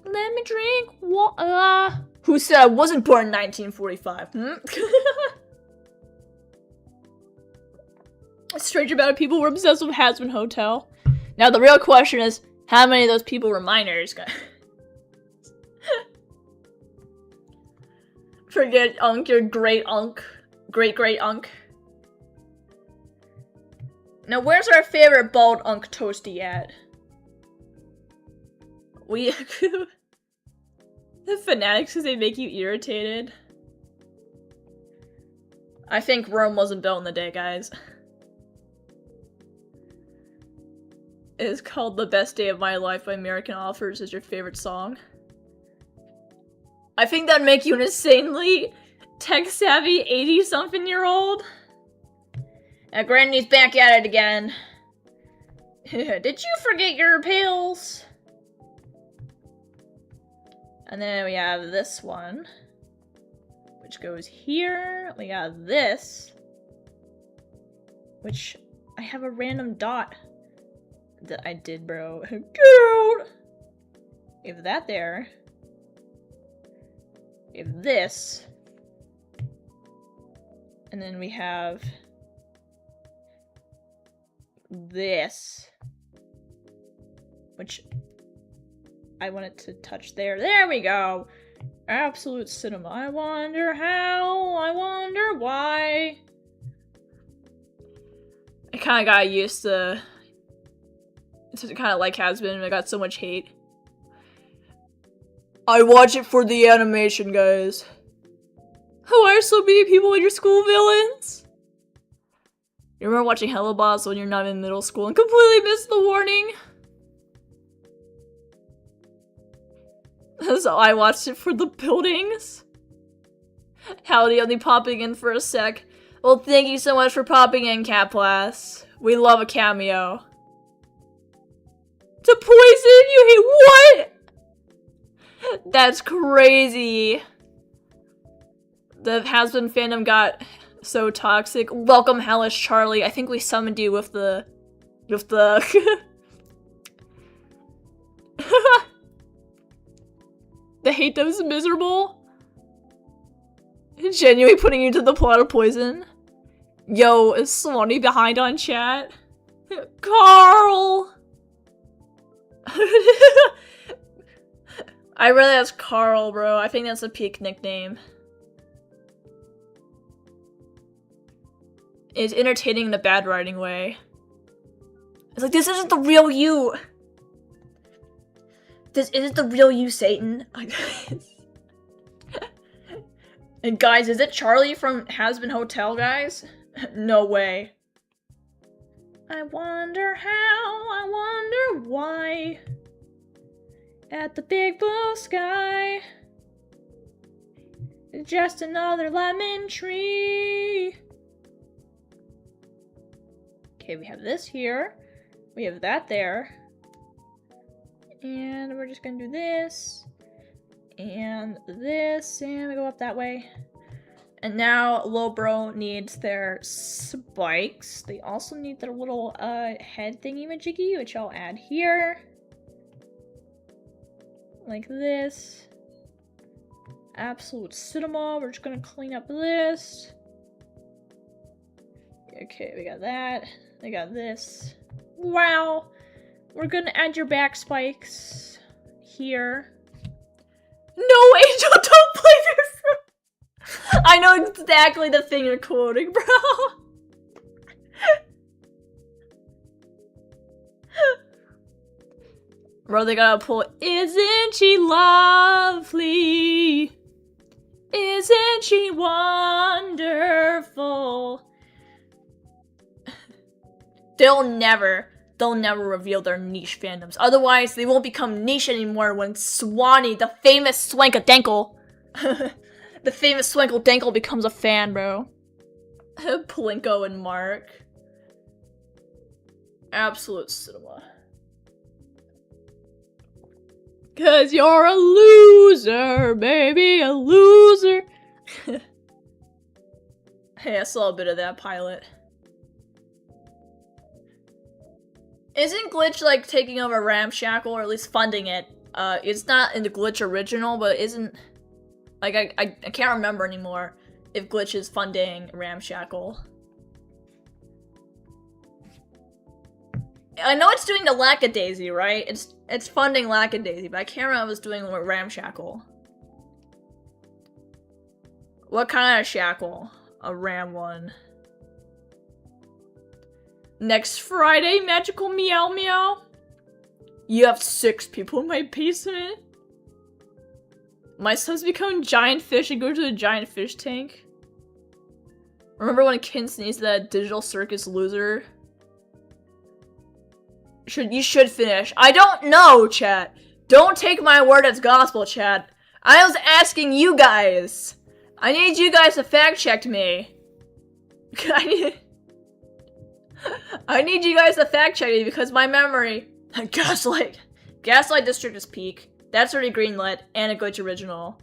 Let me drink water. Who said I wasn't born in 1945? A strange amount of people were obsessed with Hazbin Hotel. Now the real question is, how many of those people were minors? Forget Unk, your great Unk. Great Unk. Now, where's our favorite bald Unk toasty at? The fanatics, because they make you irritated. I think Rome wasn't built in the day, guys. It is called The Best Day of My Life by American Authors as your favorite song. I think that'd make you an insanely tech-savvy 80-something-year-old. Granny's back at it again. Did you forget your pills? And then we have this one, which goes here. We got this, which I have a random dot that I did, bro. Good. We have that there. We have this. And then we have this, which I wanted to touch there. There we go. Absolute cinema. I wonder how. I wonder why. I kind of got used to. It's kind of like Hazbin. I got so much hate. I watch it for the animation, guys. Why are so many people in your school villains? You remember watching Hello Boss when you're not in middle school and completely missed the warning? So I watched it for the buildings. Howdy, only popping in for a sec. Well, thank you so much for popping in, Catplass. We love a cameo. To poison you? What? That's crazy. The has-been fandom got so toxic. Welcome, Hellish Charlie. I think we summoned you with the... The hate them is miserable. Genuinely putting you to the plot of poison. Yo, is Swanee behind on chat? Carl! I really that's Carl, bro. I think that's a peak nickname. It's entertaining in a bad writing way. It's like, this isn't the real you! This isn't the real you, Satan. And guys, is it Charlie from Has-Been Hotel, guys? No way. I wonder how, I wonder why. At the big blue sky. Just another lemon tree. Okay, we have this here. We have that there. And we're just gonna do this. And this. And we go up that way. And now Lowbro needs their spikes. They also need their little head thingy-majiggy, which I'll add here. Like this. Absolute cinema. We're just gonna clean up this. Okay, we got that. We got this. Wow! We're gonna add your back spikes here. No, Angel, don't blame yourself! I know exactly the thing you're quoting, bro. Bro, they gotta pull, isn't she lovely? Isn't she wonderful? They'll never reveal their niche fandoms. Otherwise, they won't become niche anymore when Swanee, the famous Swankadankle, the famous Swankadankle becomes a fan, bro. Plinko and Mark. Absolute cinema. Cause you're a loser, baby, a loser. Hey, I saw a bit of that pilot. Isn't Glitch like taking over Ramshackle, or at least funding it? It's not in the Glitch original, but isn't like I can't remember anymore if Glitch is funding Ramshackle. I know it's doing the Lackadaisy, right? It's funding Lackadaisy, but I can't remember if it's doing Ramshackle. What kind of shackle? A ram one. Next Friday, magical meow meow. You have 6 people in my basement. My son's become giant fish and go to the giant fish tank. Remember when Kin sneezed that digital circus loser? You should finish. I don't know, chat. Don't take my word as gospel, chat. I was asking you guys. I need you guys to fact check me. I need you guys to fact check me because my memory. Gaslight District is peak. That's already greenlit and a Glitch original.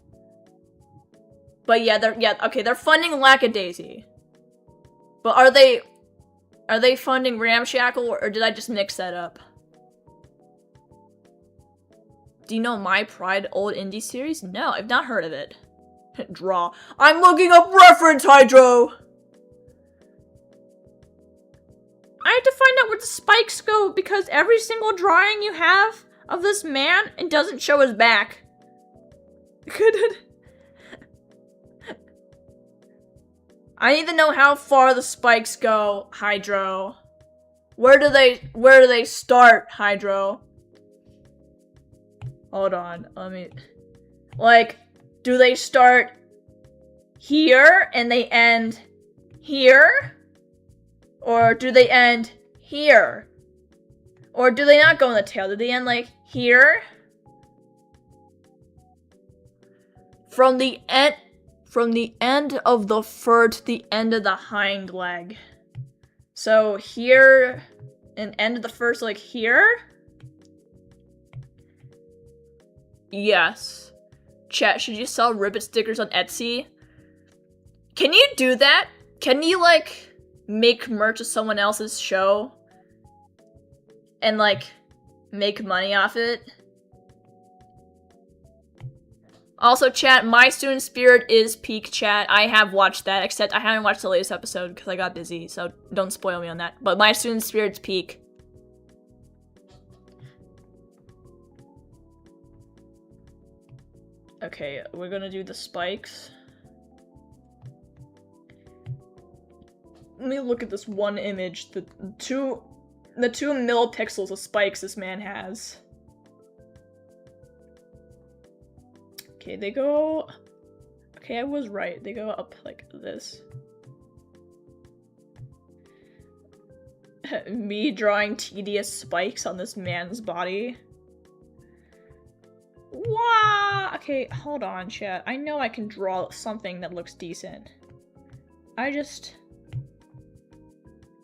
But yeah, they're funding Lackadaisy. But are they funding Ramshackle or did I just mix that up? Do you know My Pride old indie series? No, I've not heard of it. Draw. I'm looking up reference, Hydro! I have to find out where the spikes go because every single drawing you have of this man, it doesn't show his back. I need to know how far the spikes go, Hydro. Where do they start, Hydro? Hold on, let me... Like, do they start here and they end here? Or do they end here? Or do they not go in the tail? Do they end, like, here? From the end of the fur to the end of the hind leg. So here, and end of the fur, so like here? Yes. Chat, should you sell ribbit stickers on Etsy? Can you do that? Can you, like, make merch of someone else's show? And, like, make money off it? Also, chat, My Student Spirit is peak, chat. I have watched that, except I haven't watched the latest episode because I got busy, so don't spoil me on that. But My Student Spirit's peak. Okay, we're gonna do the spikes. Let me look at this one image. The two millipixels of spikes this man has. Okay, they go... Okay, I was right. They go up like this. Me drawing tedious spikes on this man's body. Wow! Okay, hold on, chat. I know I can draw something that looks decent. I just...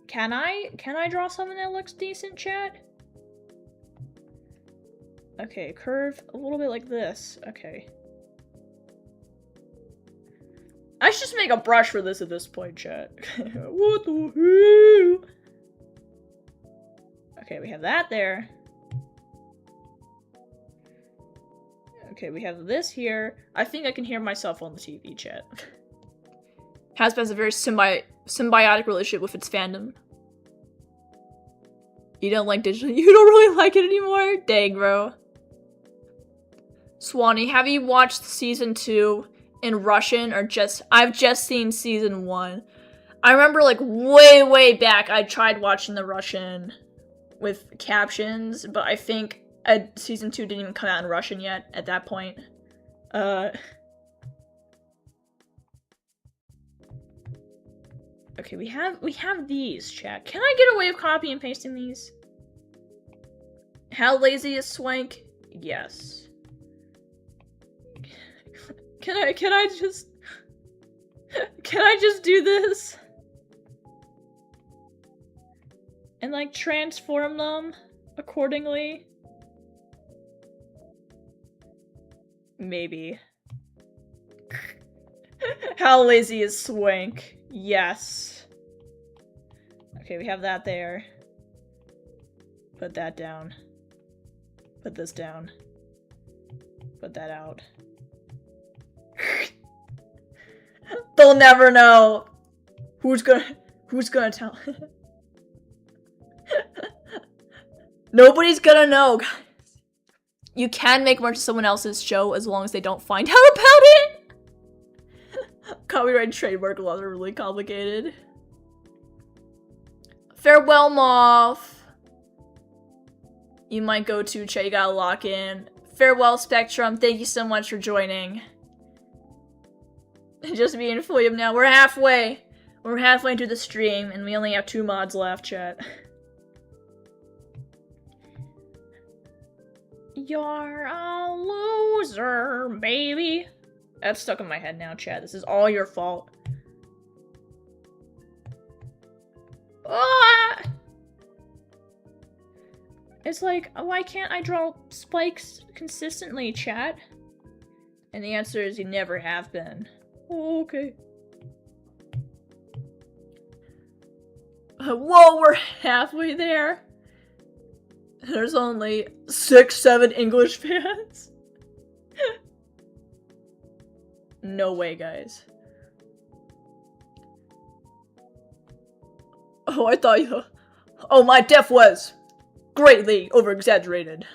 Can I draw something that looks decent, chat? Okay, curve a little bit like this. Okay. I should just make a brush for this at this point, chat. What the hell? Okay, we have that there. Okay, we have this here. I think I can hear myself on the TV, chat. Hasbro has a very symbiotic relationship with its fandom. You don't like digital? You don't really like it anymore? Dang, bro. Swanee, have you watched season 2 in Russian or just... I've just seen season 1. I remember, like, way back, I tried watching the Russian with captions, but I think season 2 didn't even come out in Russian yet at that point. Okay, we have these, chat. Can I get away with copy and pasting these? How lazy is Swank? Yes. Can I just do this? And like transform them accordingly? Maybe. How lazy is Swank? Yes. Okay, we have that there. Put that down. Put this down. Put that out. They'll never know. Who's gonna tell? Nobody's gonna know, guys. You can make merch of someone else's show as long as they don't find out about it. Copyright and trademark laws are really complicated. Farewell, Moth. You might go to chat, you gotta lock in. Farewell, Spectrum. Thank you so much for joining. Just being fully up now. We're halfway. We're halfway into the stream, and we only have 2 mods left, chat. You're a loser, baby. That's stuck in my head now, chat. This is all your fault. Ah! It's like, why can't I draw spikes consistently, chat? And the answer is you never have been. Oh, okay. Whoa, we're halfway there. There's only 6-7 English fans. No way, guys. Oh, I thought you... Oh, my death was greatly over-exaggerated.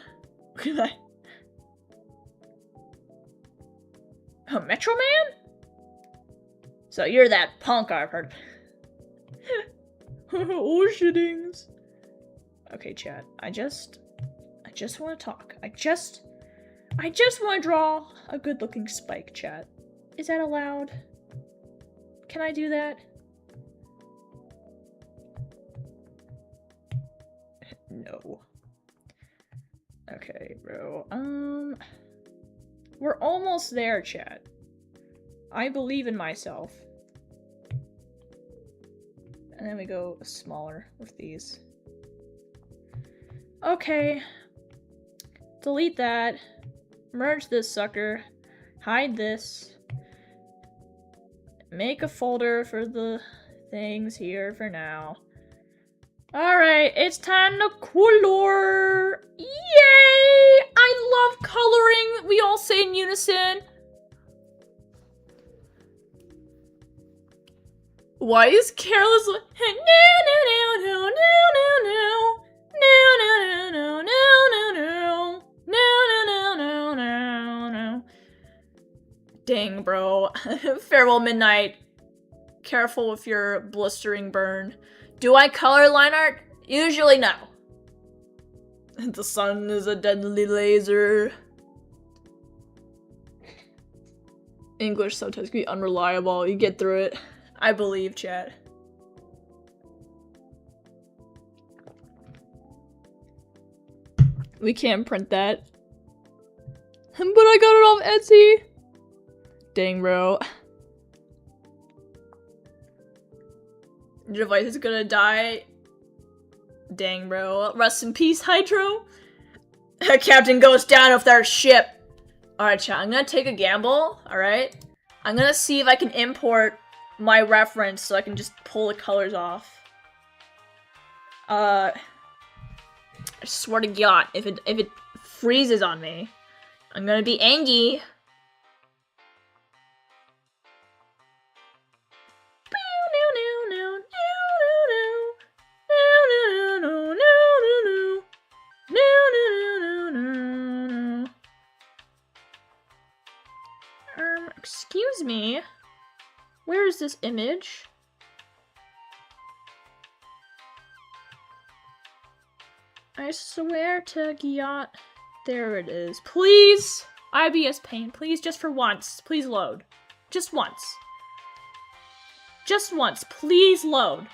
Metro Man? So you're that punk I've heard. Oh, shittings. Okay, chat. I just want to talk. I just want to draw a good-looking spike, chat. Is that allowed? Can I do that? No. Okay, bro. We're almost there, chat. I believe in myself. And then we go smaller with these. Okay. Delete that. Merge this sucker. Hide this. Make a folder for the things here for now. Alright, it's time to color! Yay! I love coloring! We all say in unison. Why is careless? No, no, no, no, no, no, no, no, no, no, no, no, no, no, no, no, no. Dang, bro. Farewell, Midnight. Careful with your blistering burn. Do I color line art? Usually no. The sun is a deadly laser. English sometimes can be unreliable. You get through it. I believe, chat. We can't print that. But I got it off Etsy. Dang, bro. Your device is gonna die. Dang, bro. Rest in peace, Hydro. Captain goes down with our ship. Alright, chat. I'm gonna take a gamble. Alright? I'm gonna see if I can import my reference so I can just pull the colors off. I swear to God, if it freezes on me, I'm gonna be angry. Excuse me. Where is this image? I swear to God. There it is. Please! IBS Paint, please, just for once. Please load. Just once. Just once. Please load.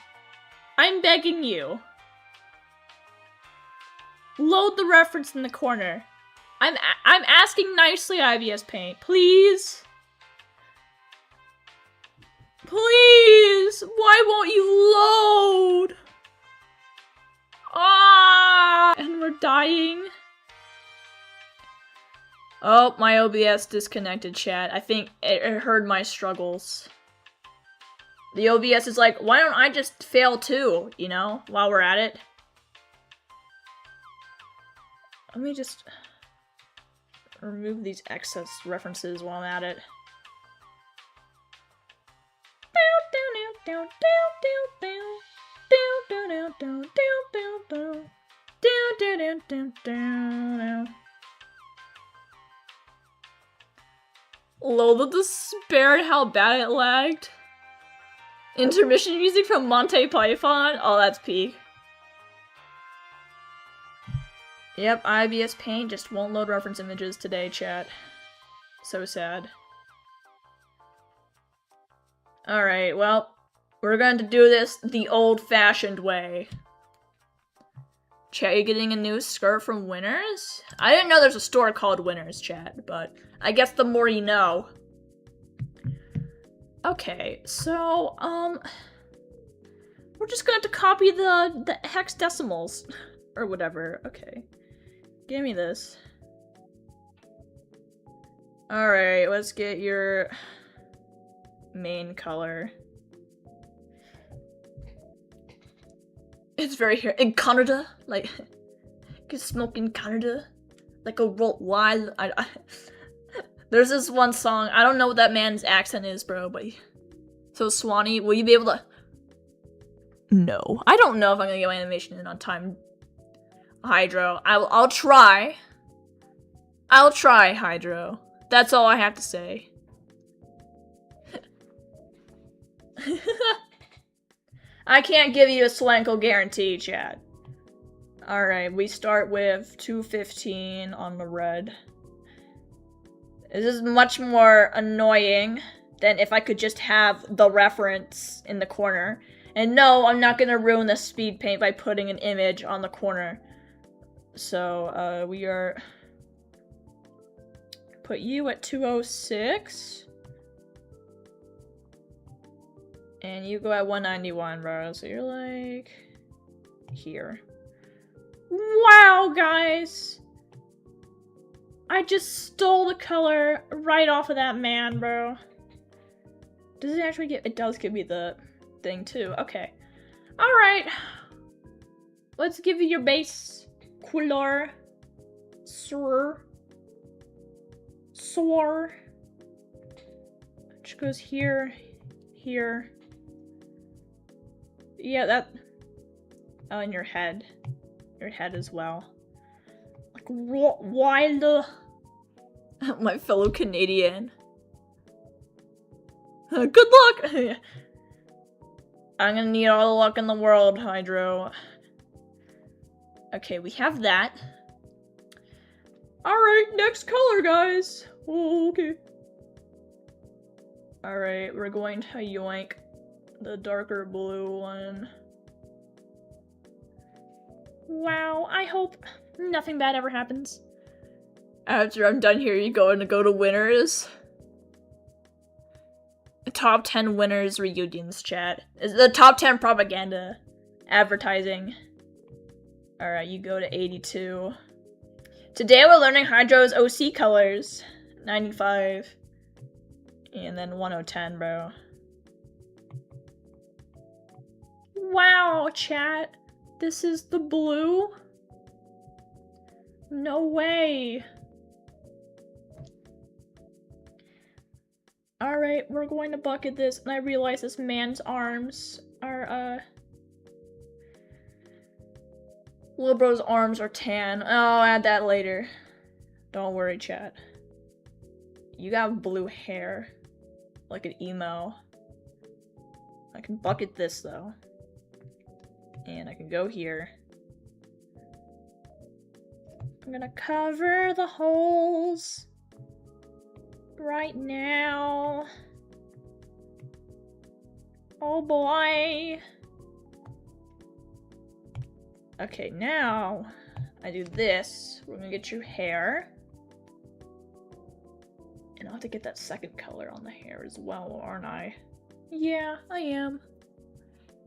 I'm begging you. Load the reference in the corner. I'm asking nicely, IBS Paint. Please? Please! Why won't you load? Ah! And we're dying. Oh, my OBS disconnected, chat. I think it heard my struggles. The OBS is like, why don't I just fail too, you know, while we're at it? Let me just remove these excess references while I'm at it. Lol, the despair at how bad it lagged. Intermission music from Monty Python? Oh, that's peak. Yep, IBS Paint just won't load reference images today, chat. So sad. Alright, well, we're going to do this the old-fashioned way. Chat, you getting a new skirt from Winners? I didn't know there's a store called Winners, chat, but I guess the more you know. Okay, so, we're just gonna have to copy the hex decimals. Or whatever, okay. Give me this. Alright, let's get your main color. It's very here in Canada, like you can smoke in Canada, like a wild. There's this one song. I don't know what that man's accent is, bro. But so Swanee, will you be able to? No, I don't know if I'm gonna get my animation in on time. Hydro, I'll try. I'll try, Hydro. That's all I have to say. I can't give you a Swanko guarantee, chat. Alright, we start with 215 on the red. This is much more annoying than if I could just have the reference in the corner. And no, I'm not gonna ruin the speed paint by putting an image on the corner. So, we are... Put you at 206. And you go at 191, bro. So you're like... here. Wow, guys! I just stole the color right off of that man, bro. Does it actually give- it does give me the thing too. Okay. Alright. Let's give you your base color. Sir. Which goes here, here. Yeah, that. Oh, and your head. Your head as well. Like, why the. My fellow Canadian. Good luck! I'm gonna need all the luck in the world, Hydro. Okay, we have that. Alright, next color, guys. Oh, okay. Alright, we're going to yoink the darker blue one. Wow, I hope nothing bad ever happens. After I'm done here, you go to winners. Top 10 winners reunions chat. Is the top 10 propaganda advertising. Alright, you go to 82. Today we're learning Hydro's OC colors. 95. And then 1010, bro. Wow, chat. This is the blue? No way. Alright, we're going to bucket this, and I realize this man's arms are, Lil bro's arms are tan. I'll add that later. Don't worry, chat. You got blue hair. Like an emo. I can bucket this, though. And I can go here. I'm gonna cover the holes. Right now. Oh boy. Okay, now I do this. We're gonna get your hair. And I'll have to get that second color on the hair as well, aren't I? Yeah, I am.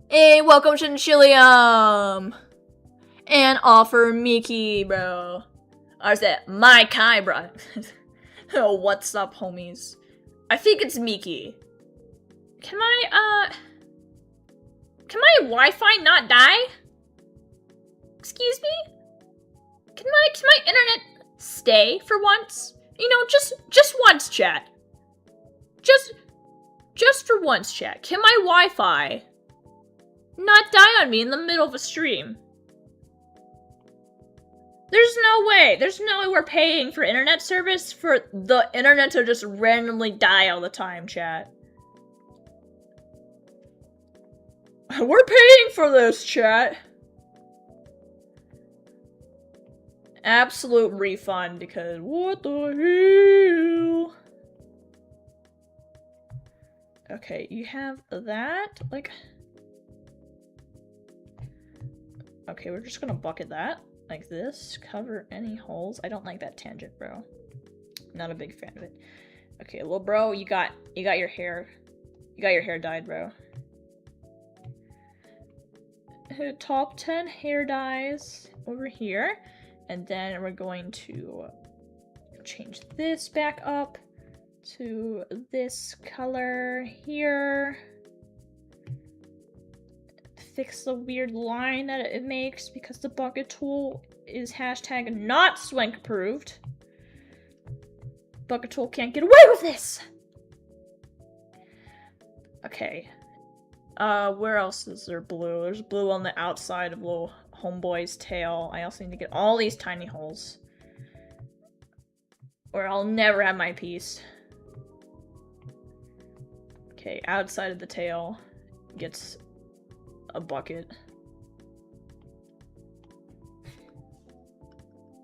Hey, welcome Chinchillium! And offer Miki, bro. Or is that my Kai, bro? Oh, what's up, homies? I think it's Miki. Can my Wi-Fi not die? Excuse me? Can my internet stay for once? You know, just once, chat. Just for once, chat. Can my Wi-Fi not die on me in the middle of a stream? There's no way we're paying for internet service for the internet to just randomly die all the time, chat. We're paying for this, chat. Absolute refund, because what the hell? Okay, you have that, like... Okay, we're just gonna bucket that. Like this, cover any holes. I don't like that tangent, bro. Not a big fan of it. Okay, little bro, you got your hair. You got your hair dyed, bro. Top 10 hair dyes over here. And then we're going to change this back up to this color here. Fix the weird line that it makes because the bucket tool is hashtag not swank approved. Bucket tool can't get away with this! Okay. Where else is there blue? There's blue on the outside of little homeboy's tail. I also need to get all these tiny holes. Or I'll never have my piece. Okay, outside of the tail gets a bucket.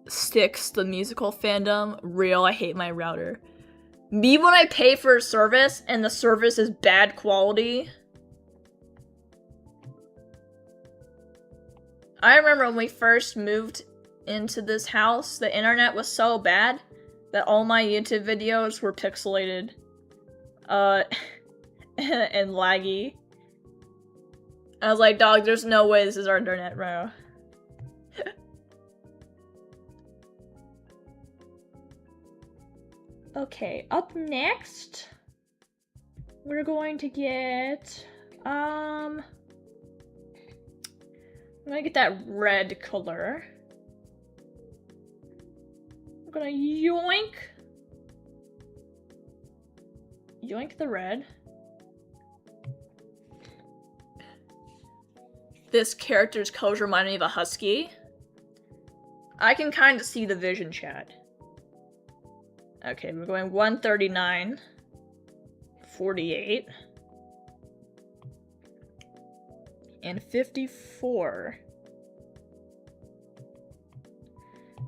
Sticks, the musical fandom. Real, I hate my router. Me when I pay for a service and the service is bad quality. I remember when we first moved into this house, the internet was so bad that all my YouTube videos were pixelated. And laggy. I was like, dog, there's no way this is our internet, bro. Okay, up next, we're going to get, I'm gonna get that red color. I'm gonna yoink the red. This character's colors remind me of a husky. I can kind of see the vision, chat. Okay, we're going 139, 48, and 54.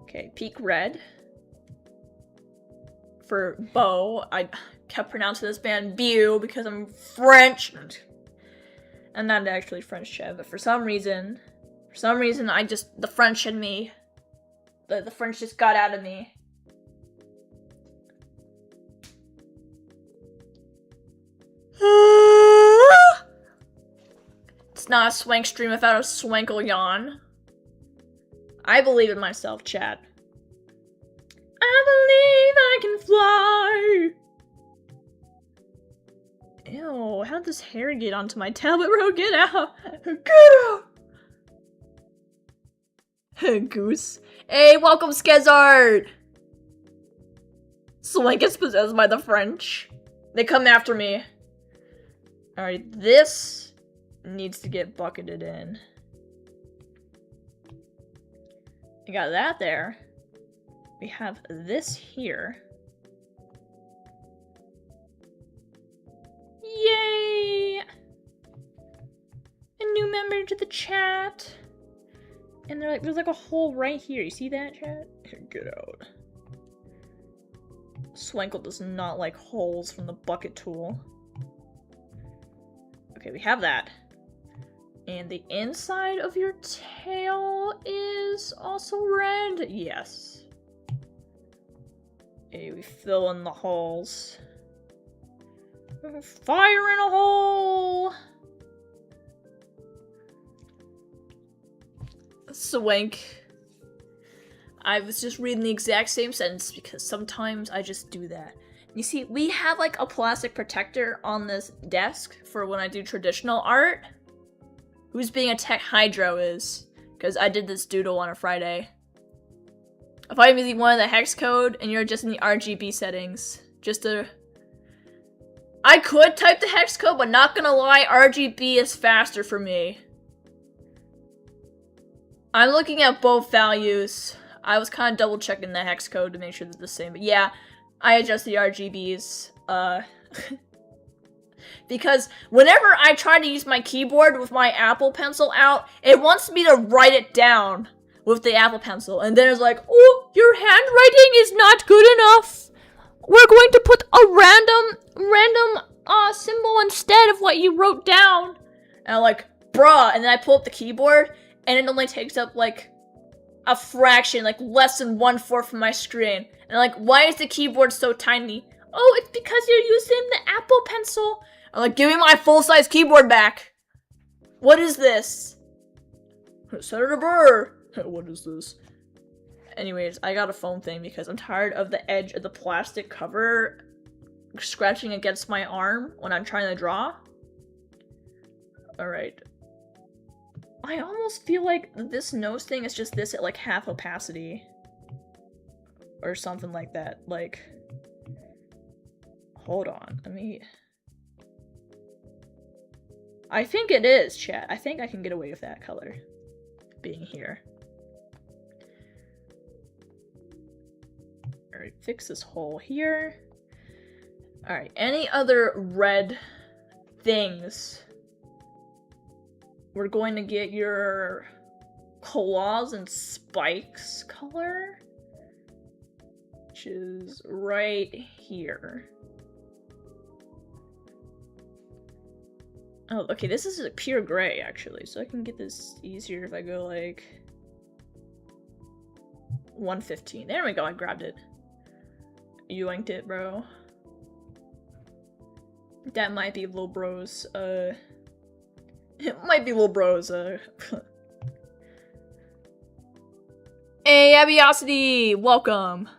Okay, peak red. For bow, I kept pronouncing this band Beau because I'm French. I'm not actually French, chat, but for some reason, the French in me, the French just got out of me. It's not a swank stream without a swankle yawn. I believe in myself, chat. I believe I can fly. Ew, how did this hair get onto my tablet, bro? Get out! Get out! Goose. Hey, welcome, Skezard! Swank is possessed by the French. They come after me. Alright, this needs to get bucketed in. We got that there. We have this here. Yay! A new member to the chat. And there's like a hole right here. You see that, chat? Get out. Swankle does not like holes from the bucket tool. Okay, we have that. And the inside of your tail is also red? Yes. Okay, we fill in the holes. Fire in a hole! Swank. I was just reading the exact same sentence because sometimes I just do that. You see, we have like a plastic protector on this desk for when I do traditional art. Who's being a tech hydro is, because I did this doodle on a Friday. If I'm using one of the hex code and you're just in the RGB settings, I could type the hex code, but not gonna lie, RGB is faster for me. I'm looking at both values. I was kind of double checking the hex code to make sure they're the same, but yeah, I adjust the RGBs, because whenever I try to use my keyboard with my Apple Pencil out, it wants me to write it down with the Apple Pencil, and then it's like, oh, your handwriting is not good enough. We're going to put a random symbol instead of what you wrote down. And I'm like, bruh, and then I pull up the keyboard, and it only takes up, like, a fraction, like, less than 1/4 of my screen. And I'm like, why is the keyboard so tiny? Oh, it's because you're using the Apple Pencil. I'm like, give me my full-size keyboard back. What is this? Senator Burr. What is this? Anyways, I got a foam thing because I'm tired of the edge of the plastic cover scratching against my arm when I'm trying to draw. Alright. I almost feel like this nose thing is just this at like half opacity. Or something like that. Like, hold on, let me... I think it is, chat. I think I can get away with that color being here. Alright, fix this hole here. Alright, any other red things? We're going to get your claws and spikes color, which is right here. Oh, okay, this is a pure gray, actually, so I can get this easier if I go, like, 115. There we go, I grabbed it. You inked it, bro. That might be Lil Bro's, it might be Lil Bro's, Hey, Abiosity! Welcome!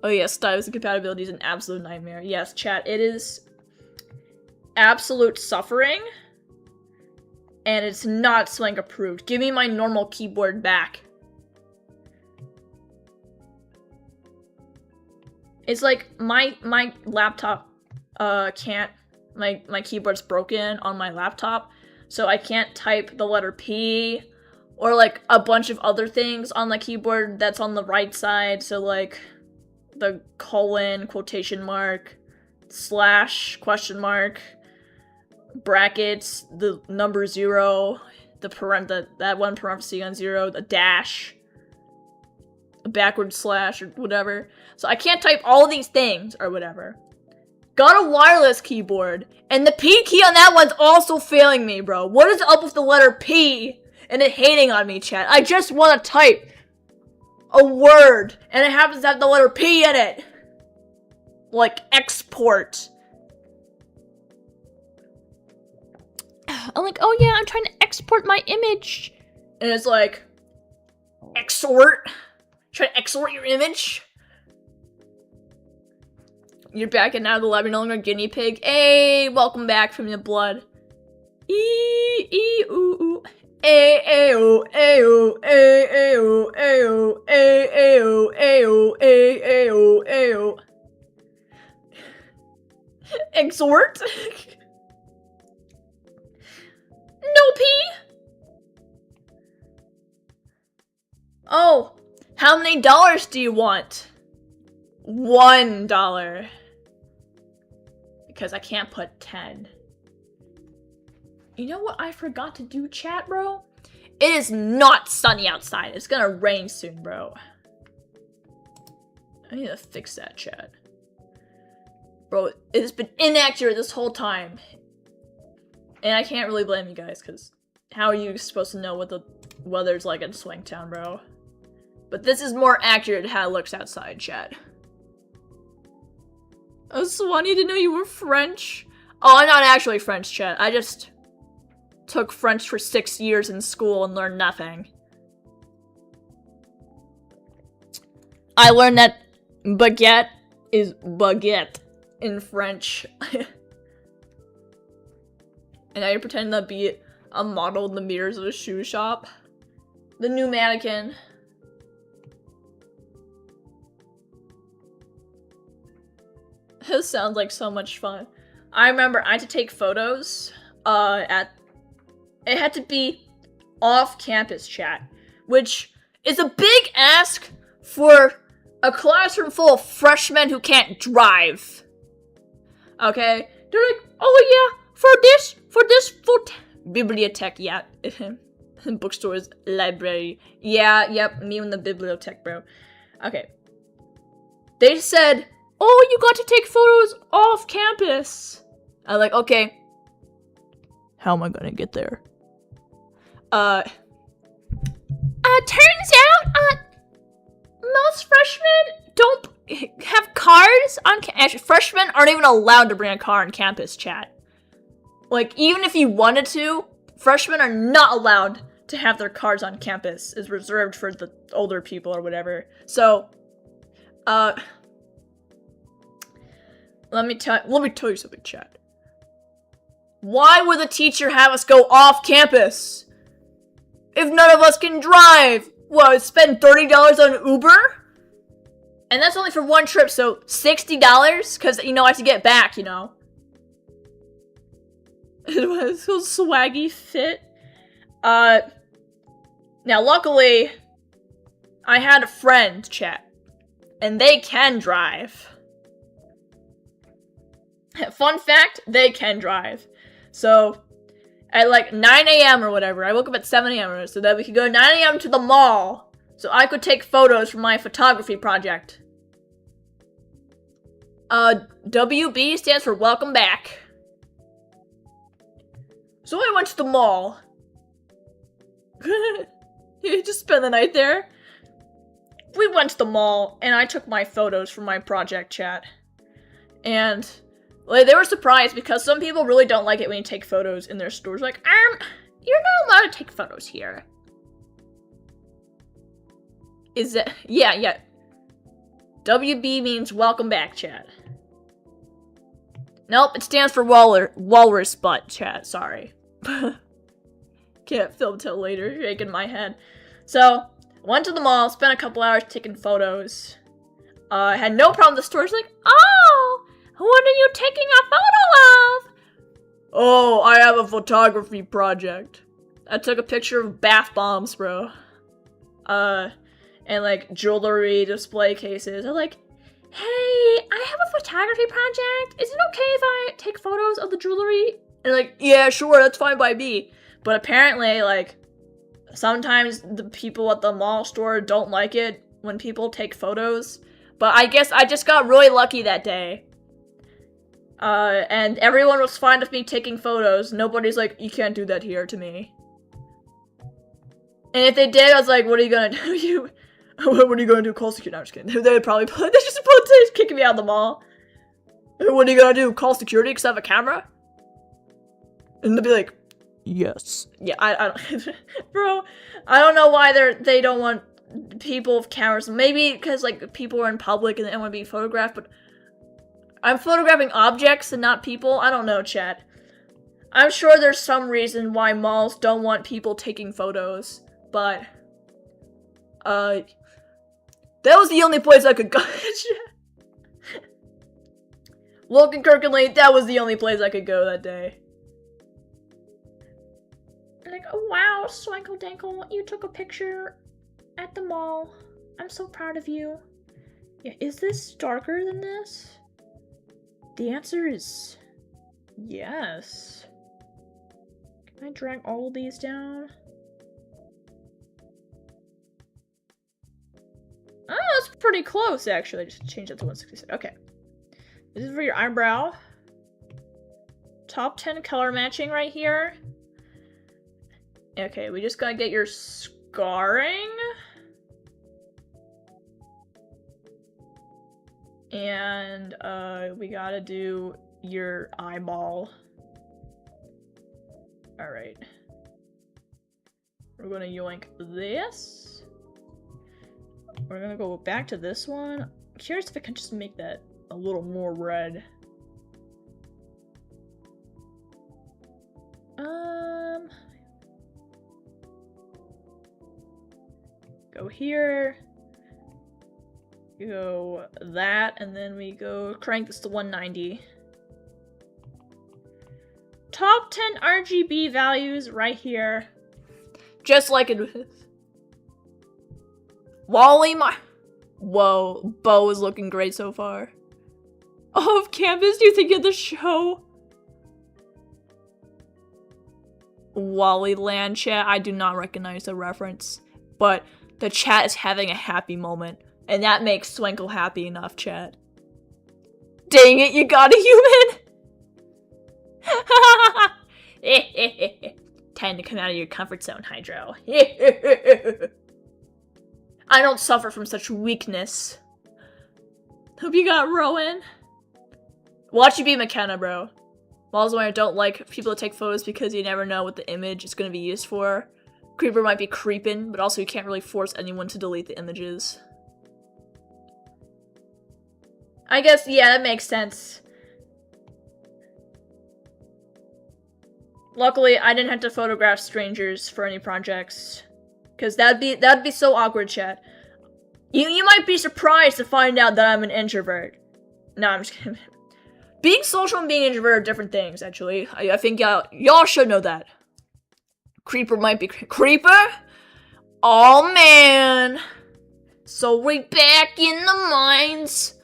Oh yes, stylus incompatibility is an absolute nightmare. Yes, chat, it is absolute suffering. And it's not Swank approved. Give me my normal keyboard back. It's like my laptop can't, my keyboard's broken on my laptop, so I can't type the letter P or like a bunch of other things on the keyboard that's on the right side. So like the colon, quotation mark, slash, question mark, brackets, the number 0, that one parenthesis on 0, the dash, a backward slash or whatever. So I can't type all these things or whatever. Got a wireless keyboard, and the P key on that one's also failing me, bro. What is up with the letter P and it hating on me, chat? I just want to type a word, and it happens to have the letter P in it. Like, export. I'm like, oh yeah, I'm trying to export my image. And it's like, exort? Try to export your image? You're back and out of the lab, you're no longer a guinea pig. Hey, welcome back from the blood. Ooh. Ayo, ayo, ayo, ayo, ayo, ayo, ayo, ayo. Exort? No P? Oh, how many dollars do you want? $1. Because I can't put 10. You know what I forgot to do, chat, bro? It is not sunny outside. It's gonna rain soon, bro. I need to fix that, chat. Bro, it has been inaccurate this whole time. And I can't really blame you guys, because how are you supposed to know what the weather's like in Swanktown, bro? But this is more accurate how it looks outside, chat. Oh, Swan, you didn't know you were French? Oh, I'm not actually French, chat. I just took French for 6 years in school and learned nothing. I learned that baguette is baguette in French. And I pretend to be a model in the mirrors of a shoe shop. The new mannequin. This sounds like so much fun. I remember I had to take photos it had to be off-campus, chat, which is a big ask for a classroom full of freshmen who can't drive. Okay? They're like, oh yeah, for this bibliothèque, yeah. Bookstores, library. Yeah, yep, me and the bibliothèque, bro. Okay. They said, oh, you got to take photos off campus. I'm like, okay. How am I gonna get there? Turns out, most freshmen don't have cars on campus. Actually, freshmen aren't even allowed to bring a car on campus, chat. Like, even if you wanted to, freshmen are not allowed to have their cars on campus. It's reserved for the older people or whatever. So, let me tell you something, chat. Why would the teacher have us go off campus if none of us can drive? What, spend $30 on Uber? And that's only for one trip, so $60? Because, you know, I have to get back, you know. It was so swaggy fit. Now, luckily, I had a friend, chat. And they can drive. Fun fact, they can drive. So, at like 9 a.m. or whatever, I woke up at 7 a.m. so that we could go 9 a.m. to the mall, so I could take photos for my photography project. WB stands for welcome back. So I went to the mall. You just spend the night there? We went to the mall, and I took my photos for my project, chat. And like, they were surprised because some people really don't like it when you take photos in their stores. Like, you're not allowed to take photos here. Is it? Yeah. WB means welcome back, chat. Nope, it stands for walrus butt, chat. Sorry. Can't film till later, shaking my head. So, went to the mall, spent a couple hours taking photos. Had no problem with the store's like, oh, what are you taking a photo of? Oh, I have a photography project. I took a picture of bath bombs, bro. And like jewelry display cases. I'm like, hey, I have a photography project. Is it okay if I take photos of the jewelry? And like, yeah, sure, that's fine by me. But apparently, like, sometimes the people at the mall store don't like it when people take photos. But I guess I just got really lucky that day. And everyone was fine with me taking photos. Nobody's like, you can't do that here to me. And if they did, I was like, what are you gonna do? What are you gonna do? Call security? No, I'm just kidding. They'd probably just kicking me out of the mall. What are you gonna do? Call security because I have a camera? And they'd be like, yes. Yeah, I don't, bro. I don't know why they don't want people with cameras. Maybe because like people are in public and they want to be photographed. But I'm photographing objects and not people. I don't know, chat. I'm sure there's some reason why malls don't want people taking photos, but that was the only place I could go. Looking Kirkland, that was the only place I could go that day. Like, oh wow, Swankle Dankle, you took a picture at the mall. I'm so proud of you. Yeah, is this darker than this? The answer is yes. Can I drag all of these down? Oh, that's pretty close, actually. Just change that to 166. Okay. This is for your eyebrow. Top 10 color matching right here. Okay, we just gotta get your scarring. And, we gotta do your eyeball. Alright. We're gonna yoink this. We're gonna go back to this one. I'm curious if I can just make that a little more red. Go here. Go that, and then we go crank this to 190. Top 10 RGB values right here. Just like it was. Wally, whoa, Bo is looking great so far. Off campus, do you think of the show? Wally Land chat, I do not recognize the reference, but the chat is having a happy moment, and that makes Swankle happy enough, chat. Dang it, you got a human! Time to come out of your comfort zone, Hydro. I don't suffer from such weakness. Hope you got Rowan. Watch you be McKenna, bro. Malls where I don't like people to take photos because you never know what the image is going to be used for. Creeper might be creeping, but also you can't really force anyone to delete the images. I guess, yeah, that makes sense. Luckily, I didn't have to photograph strangers for any projects. Because that'd be so awkward, chat. You might be surprised to find out that I'm an introvert. No, I'm just kidding. Being social and being introvert are different things, actually. I think y'all should know that. Creeper might be Creeper? Oh man. So we're back in the mines.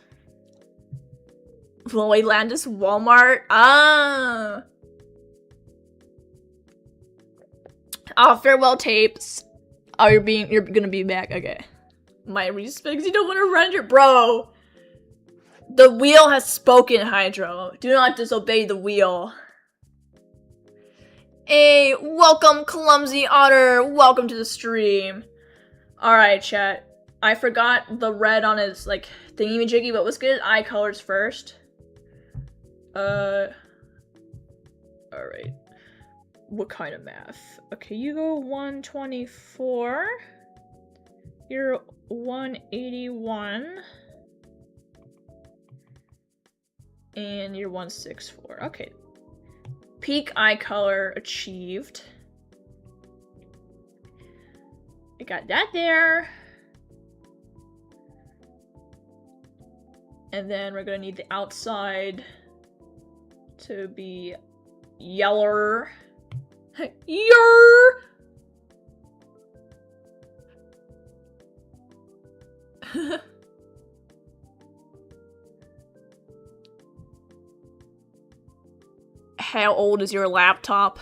Lloyd Landis Walmart. Ah. Oh, farewell tapes. Oh, you're gonna be back. Okay. My respects. You don't want to render, bro. The wheel has spoken, Hydro. Do not disobey the wheel. Hey, welcome, Clumsy Otter. Welcome to the stream. Alright, chat. I forgot the red on his, like, thingy-majiggy, but let's get his eye colors first. Alright. What kind of math? Okay, you go 124. You're 181. And you're 164. Okay. Peak eye color achieved. I got that there. And then we're gonna need the outside to be yeller. Yer! How old is your laptop?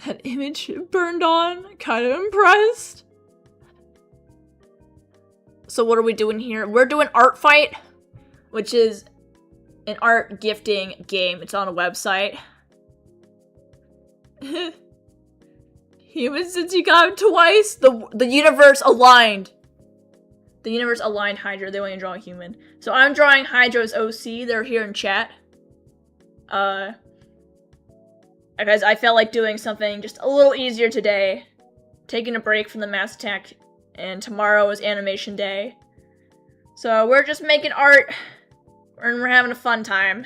That image burned on. Kind of impressed. So what are we doing here? We're doing ArtFight, which is an art gifting game. It's on a website. Human, since you got him twice, the universe aligned. The universe aligned Hydra. They want to draw a human. So I'm drawing Hydra's OC. They're here in chat. Because I felt like doing something just a little easier today. Taking a break from the Mass Attack, and tomorrow is animation day. So we're just making art, and we're having a fun time.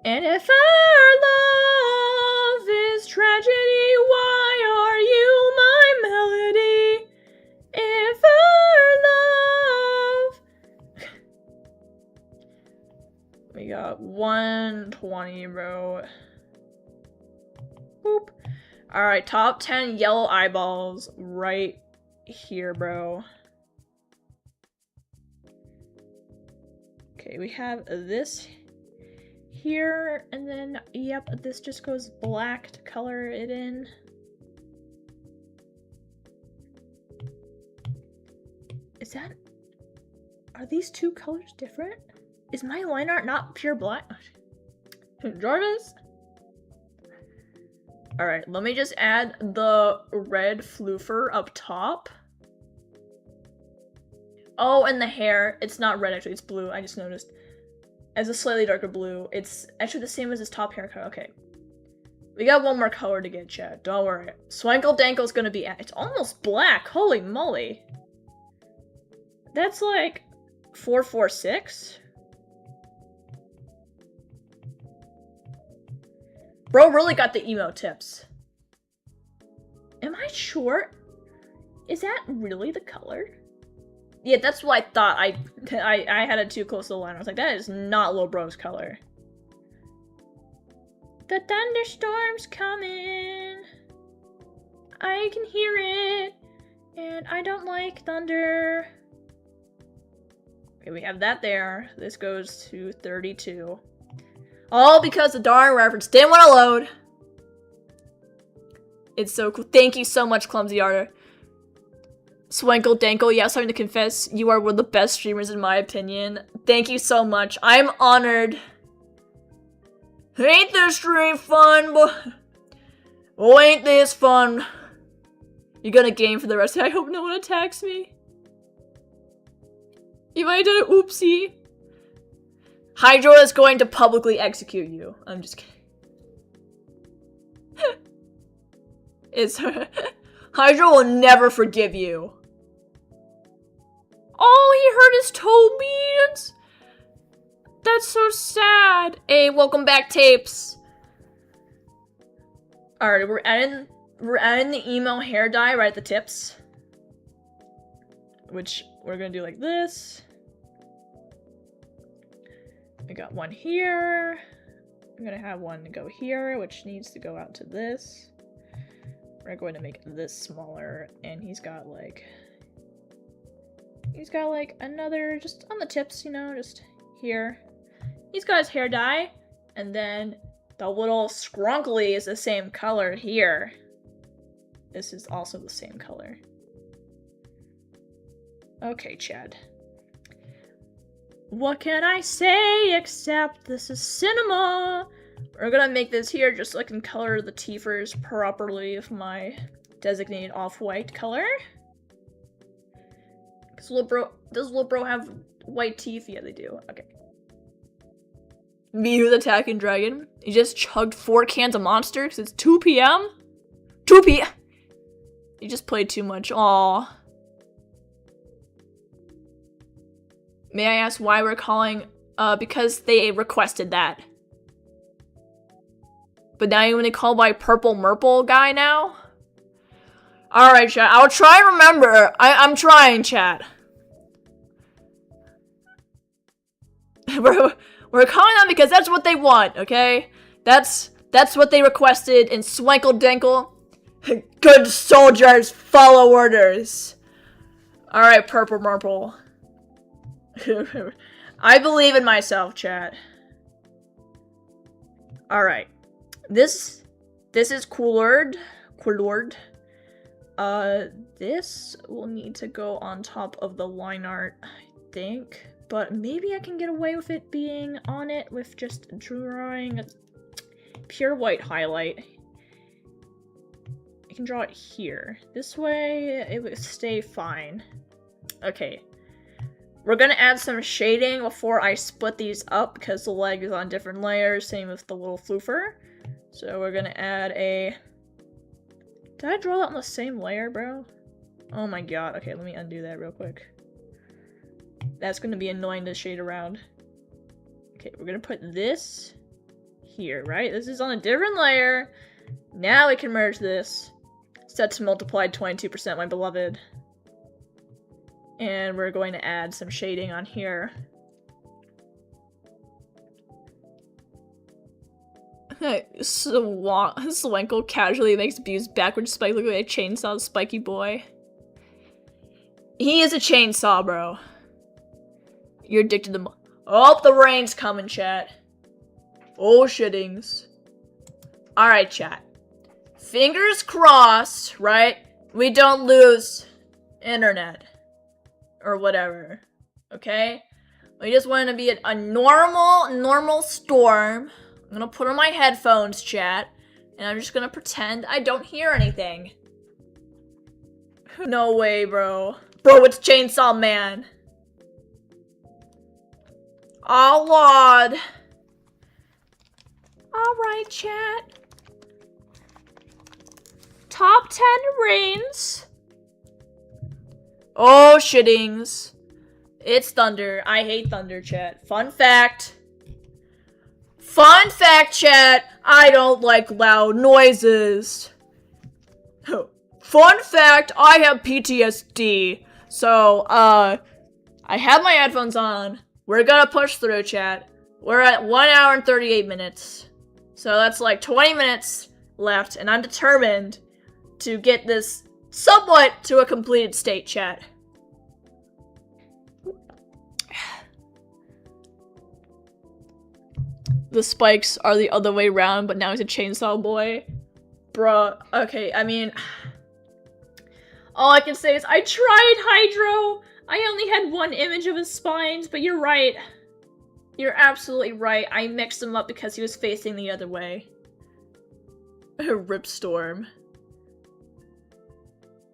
And if our love is tragedy, why are you my melody? If our love... We got 120, bro. Boop. Alright, top 10 yellow eyeballs right here, bro. Okay, we have this here, and then, yep, this just goes black to color it in. Is that... Are these two colors different? Is my line art not pure black? Jarvis? Alright, let me just add the red floofer up top. Oh, and the hair. It's not red, actually. It's blue. I just noticed. As a slightly darker blue. It's actually the same as his top haircut. Okay. We got one more color to get, Chad. Don't worry. Swankle Dankle's gonna be... It's almost black. Holy moly. That's like 446. Bro really got the emo tips. Am I sure? Is that really the color? Yeah, that's what I thought. I had it too close to the line. I was like, that is not Lil Bro's color. The thunderstorm's coming. I can hear it. And I don't like thunder. Okay, we have that there. This goes to 32. All because the darn reference didn't want to load. It's so cool. Thank you so much, Clumsy Arter. Swankle Dankle, yeah, something to confess. You are one of the best streamers in my opinion. Thank you so much. I'm honored. Ain't this stream fun, boy? Oh, ain't this fun? You're gonna game for the rest of it. I hope no one attacks me. You might have done an oopsie. Hydra is going to publicly execute you. I'm just kidding. It's Hydra will never forgive you. Oh, he hurt his toe beans. That's so sad. Hey, welcome back, Tapes. Alright, we're adding the emo hair dye right at the tips. Which we're gonna do like this. We got one here. I'm gonna have one to go here, which needs to go out to this. We're going to make this smaller, and he's got like another, just on the tips, you know, just here. He's got his hair dye, and then the little scrunkly is the same color here. This is also the same color. Okay, Chad. What can I say except this is cinema? We're gonna make this here just so I can color the teethers properly with my designated off-white color. Does Lil Bro have white teeth? Yeah, they do. Okay. Me who's attacking dragon. He just chugged 4 cans of Monster because it's 2 p.m. 2 p.m. He just played too much. Aww. May I ask why we're calling? Because they requested that. But now you want to call by Purple Murple guy now? Alright, chat. I'll try and remember. I'm trying, chat. We're calling them because that's what they want, okay? That's what they requested in Swankle Dinkle. Good soldiers follow orders. Alright, Purple Murple. I believe in myself, chat. Alright. This is Coolord. This will need to go on top of the line art, I think. But maybe I can get away with it being on it with just drawing a pure white highlight. I can draw it here. This way, it would stay fine. Okay. We're gonna add some shading before I split these up because the leg is on different layers, same with the little floofer. So we're gonna add a... Did I draw that on the same layer, bro? Oh my god. Okay, let me undo that real quick. That's gonna be annoying to shade around. Okay, we're gonna put this here, right? This is on a different layer. Now we can merge this. Set to multiplied 22%, my beloved. And we're going to add some shading on here. Swankle casually makes Bu's backward spike look like a chainsaw spiky boy. He is a chainsaw, bro. You're addicted to oh, the rain's coming, chat. Oh, shittings. Alright, chat. Fingers crossed, right? We don't lose internet. Or whatever. Okay? We just want it to be a normal storm. I'm gonna put on my headphones, chat. And I'm just gonna pretend I don't hear anything. No way, bro. Bro, it's Chainsaw Man. Oh, Lord. Alright, chat. Top 10 reigns. Oh, shittings. It's thunder. I hate thunder, chat. Fun fact. Fun fact, chat. I don't like loud noises. Fun fact, I have PTSD. So, I have my headphones on. We're gonna push through, chat. We're at 1 hour and 38 minutes. So that's like 20 minutes left, and I'm determined to get this somewhat to a completed state, chat. The spikes are the other way around, but now he's a chainsaw boy. Bruh, okay, I mean... all I can say is I tried Hydro! I only had one image of his spines, but you're right. You're absolutely right. I mixed him up because he was facing the other way. Ripstorm.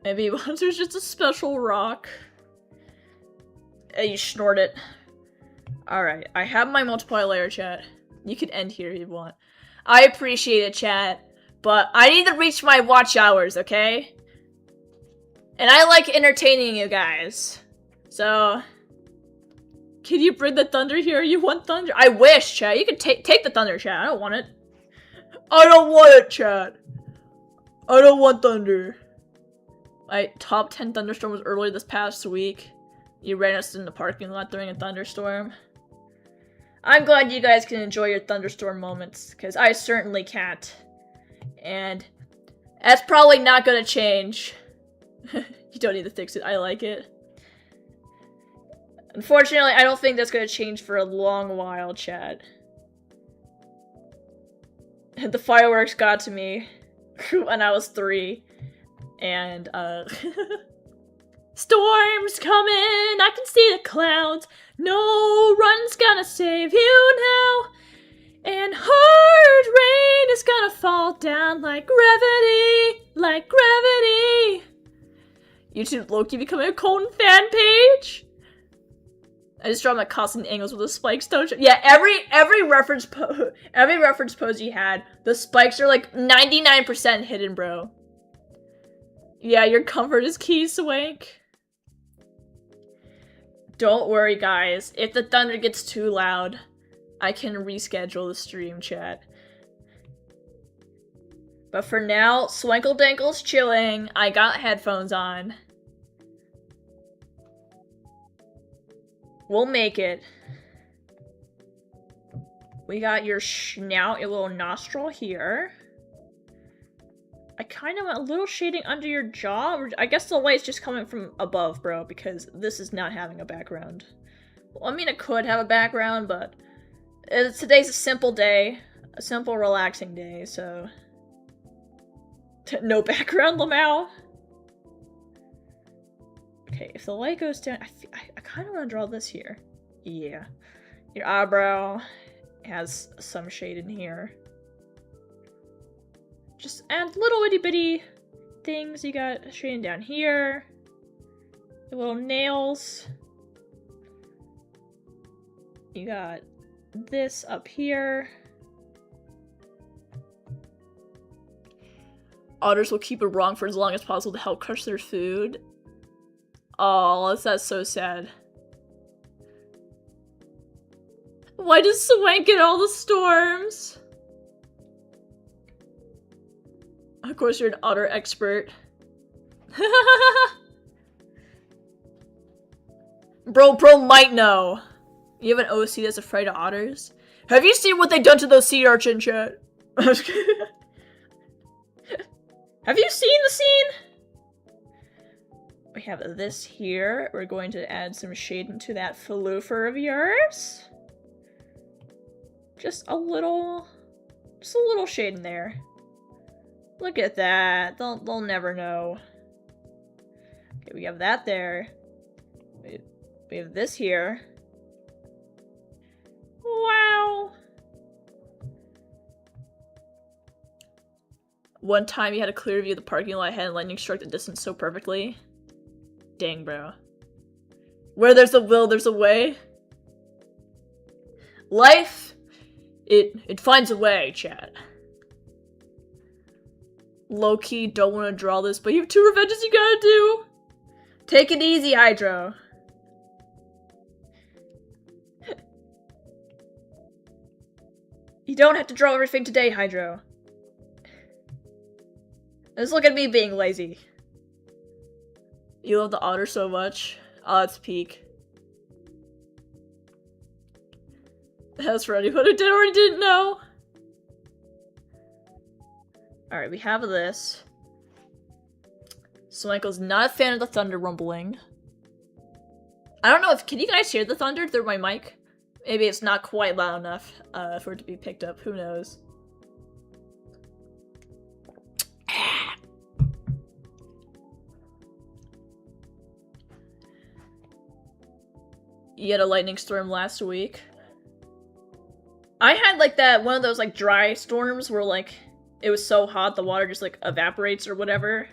Maybe there's just a special rock. Hey, you snort it. Alright, I have my multiply layer, chat. You can end here if you want. I appreciate it, chat. But I need to reach my watch hours, okay? And I like entertaining you guys. So... can you bring the thunder here? You want thunder? I wish, chat. You can take the thunder, chat. I don't want it. I don't want it, chat. I don't want thunder. My top 10 thunderstorm was earlier this past week. You ran us in the parking lot during a thunderstorm. I'm glad you guys can enjoy your thunderstorm moments, because I certainly can't. And that's probably not gonna change. You don't need to fix it. I like it. Unfortunately, I don't think that's gonna change for a long while, chat. The fireworks got to me when I was 3. And, storm's coming! I can see the clouds! No run's gonna save you now! And hard rain is gonna fall down like gravity! Like gravity! YouTube Loki becoming a Colton fan page? I just draw my constant angles with the spikes, don't you? Yeah, every reference pose you had, the spikes are like 99% hidden, bro. Yeah, your comfort is key, Swank. Don't worry, guys. If the thunder gets too loud, I can reschedule the stream, chat. But for now, Swankle Dankle's chilling. I got headphones on. We'll make it. We got your snout, your little nostril here. I kind of want a little shading under your jaw. I guess the light's just coming from above, bro, because this is not having a background. Well, I mean, it could have a background, but today's a simple day. A simple, relaxing day, so... No background, Lamau. Okay, if the light goes down, I kind of want to draw this here. Yeah. Your eyebrow has some shade in here. Just add little itty bitty things. You got shading down here. Your little nails. You got this up here. Otters will keep it wrong for as long as possible to help crush their food. Oh, that's so sad. Why does Swank get all the storms? Of course, you're an otter expert. Bro might know. You have an OC that's afraid of otters? Have you seen what they done to those sea urchin, chat? Have you seen the scene? We have this here. We're going to add some shade into that floofer of yours. Just a little shade in there. Look at that. They'll never know. Okay, we have that there. We have this here. Wow. One time you had a clear view of the parking lot ahead and lightning struck the distance so perfectly. Dang, bro. Where there's a will, there's a way. Life, it finds a way, chat. Low-key, don't want to draw this, but you have 2 revenges you gotta do. Take it easy, Hydro. You don't have to draw everything today, Hydro. Just look at me being lazy. You love the otter so much. Oh, it's peak. That's for anyone who already didn't know. Alright, we have this. Swankle's not a fan of the thunder rumbling. I don't know if- can you guys hear the thunder through my mic? Maybe it's not quite loud enough for it to be picked up. Who knows? You had a lightning storm last week. I had like that, one of those like dry storms where like it was so hot the water just like evaporates or whatever.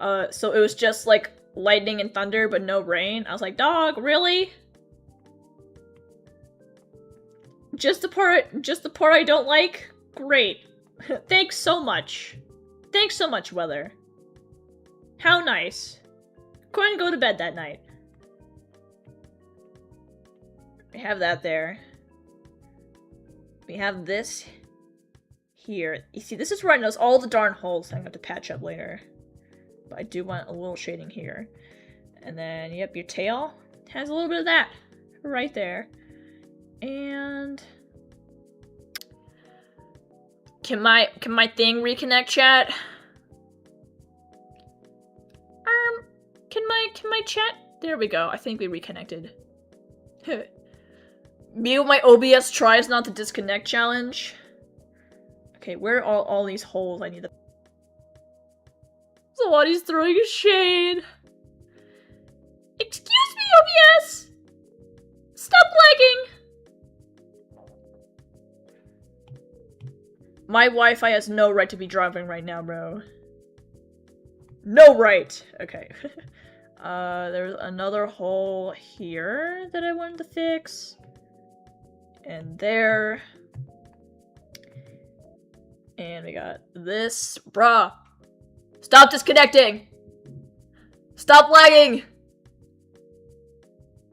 So it was just like lightning and thunder but no rain. I was like, dog, really? Just the part I don't like? Great. Thanks so much. Thanks so much, weather. How nice. Go ahead and go to bed that night. We have that there. We have this here. You see, this is where I notice all the darn holes I'm going to have to patch up later. But I do want a little shading here. And then, yep, your tail has a little bit of that right there. And can my thing reconnect, chat? Can my chat? There we go. I think we reconnected. Me with my OBS tries not to disconnect challenge. Okay, where are all these holes I need to... Somebody's throwing a shade. Excuse me, OBS! Stop lagging! My Wi-Fi has no right to be dropping right now, bro. No right! Okay. There's another hole here that I wanted to fix. And there. And we got this. Bruh. Stop disconnecting! Stop lagging!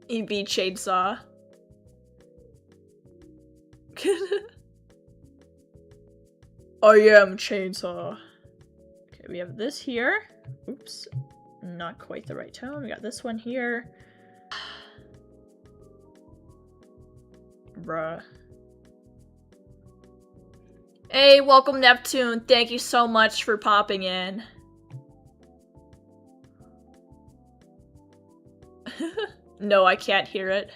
He beat Chainsaw. I am Chainsaw. Okay, we have this here. Oops. Not quite the right tone. We got this one here. Bruh. Hey, welcome Neptune. Thank you so much for popping in. No, I can't hear it.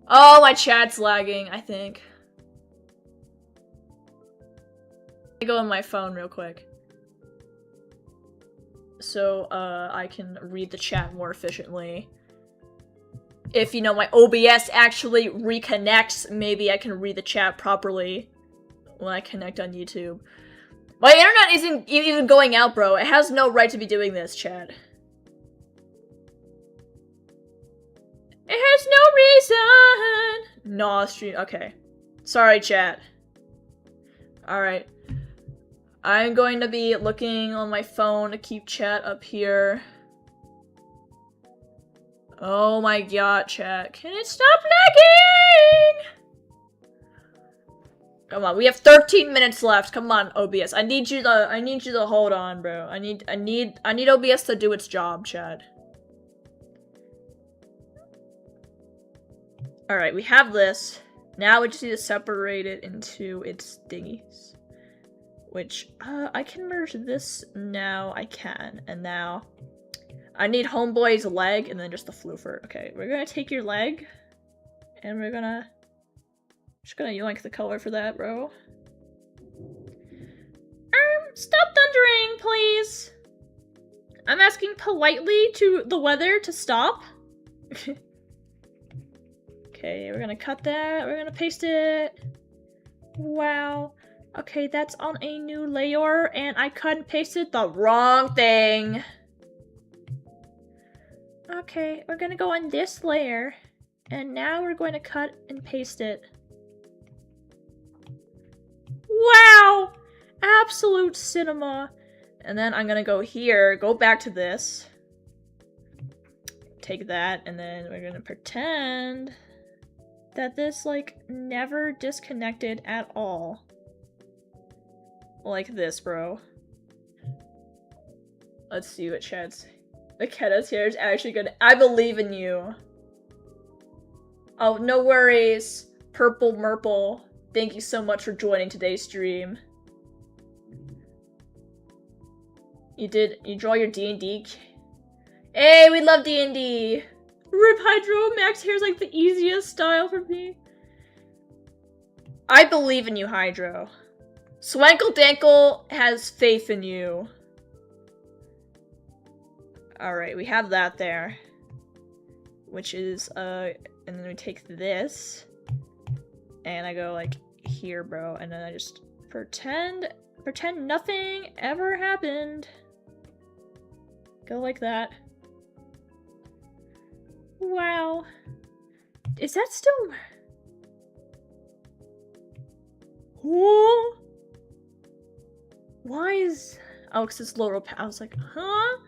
Oh, my chat's lagging, I think. I go on my phone real quick. So, I can read the chat more efficiently. If, you know, my OBS actually reconnects, maybe I can read the chat properly when I connect on YouTube. My internet isn't even going out, bro. It has no right to be doing this, chat. It has no reason. No, stream. Okay. Sorry, chat. Alright. I'm going to be looking on my phone to keep chat up here. Oh my god, chat. Can it stop lagging? Come on, we have 13 minutes left. Come on, OBS. I need you to hold on, bro. I need OBS to do its job, chat. Alright, we have this. Now we just need to separate it into its thingies. Which, I can merge this now. I can. And now, I need Homeboy's leg and then just the floofer. Okay, we're gonna take your leg. And we're gonna... just gonna yoink the color for that, bro. Stop thundering, please! I'm asking politely to the weather to stop. Okay, we're gonna cut that. We're gonna paste it. Wow. Okay, that's on a new layer, and I cut and pasted the wrong thing. Okay, we're gonna go on this layer, and now we're going to cut and paste it. Wow! Absolute cinema. And then I'm gonna go here, go back to this. Take that, and then we're gonna pretend that this, like, never disconnected at all. Like this, bro. Let's see what chat's... McKenna's here is actually gonna... I believe in you. Oh, no worries. Purple Murple. Thank you so much for joining today's stream. You draw your D&D? Hey, we love D&D! Rip Hydro, Max hair's like the easiest style for me. I believe in you, Hydro. Swankle Dankle has faith in you. Alright, we have that there. Which is, and then we take this. And I go, like, here, bro. And then I just pretend nothing ever happened. Go like that. Wow. Is that still... Whoa? Why is... Oh, because it's lower... I was like, huh?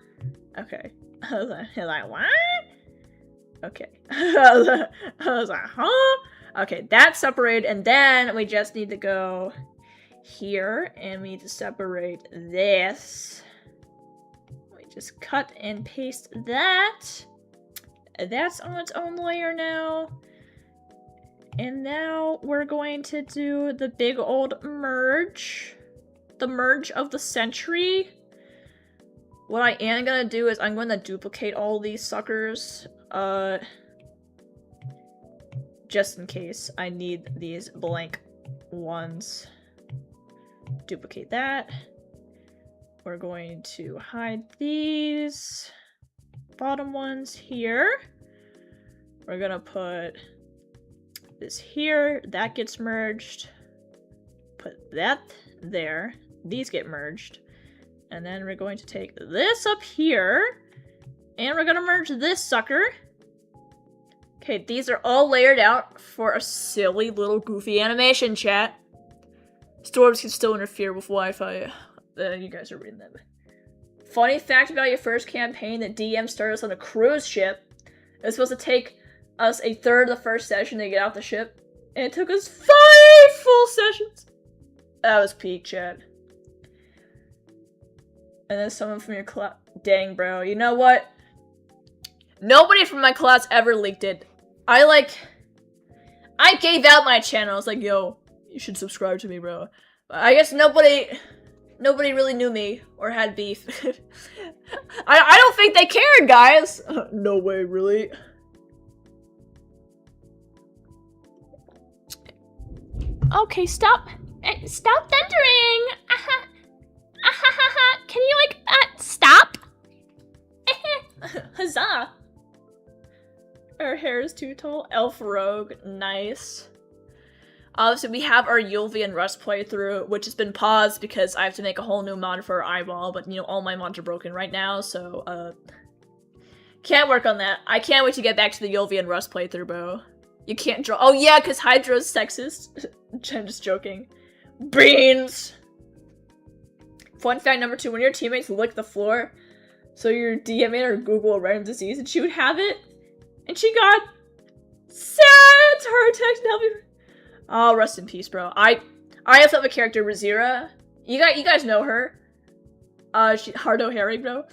Okay. I was like, what? Okay. I was like, huh? Okay, that's separated, and then we just need to go here, and we need to separate this. We just cut and paste that. That's on its own layer now. And now we're going to do the big old merge. The merge of the century. What I am gonna do is I'm going to duplicate all these suckers. Just in case I need these blank ones. Duplicate that. We're going to hide these bottom ones here. We're gonna put this here. That gets merged. Put that there. These get merged. And then we're going to take this up here. And we're gonna merge this sucker. Okay, these are all layered out for a silly little goofy animation, chat. Storms can still interfere with Wi-Fi. You guys are reading them. Funny fact about your first campaign, the DM started us on a cruise ship. It was supposed to take us a third of the first session to get off the ship, and it took us 5 full sessions. That was peak, chat. And then someone from your class. Dang, bro. You know what? Nobody from my class ever leaked it. I gave out my channel. I was like, yo, you should subscribe to me, bro. I guess nobody really knew me or had beef. I don't think they cared, guys. No way, really. Okay, stop. Stop thundering. Can you, stop? Huzzah. Her hair is too tall. Elf Rogue. Nice. Obviously, we have our Yulvi and Rust playthrough, which has been paused because I have to make a whole new mod for our eyeball, but, you know, all my mods are broken right now, so, can't work on that. I can't wait to get back to the Yulvi and Rust playthrough, bro. You can't draw- Oh yeah, because Hydra's sexist. I'm just joking. Beans! Fun fact number 2, when your teammates lick the floor, so your DMing or Google a random disease, and she would have it, and she got sad heart attacks and help me. Oh, rest in peace, bro. I also have a character, Razira. You guys know her. She Hardo Harry, bro.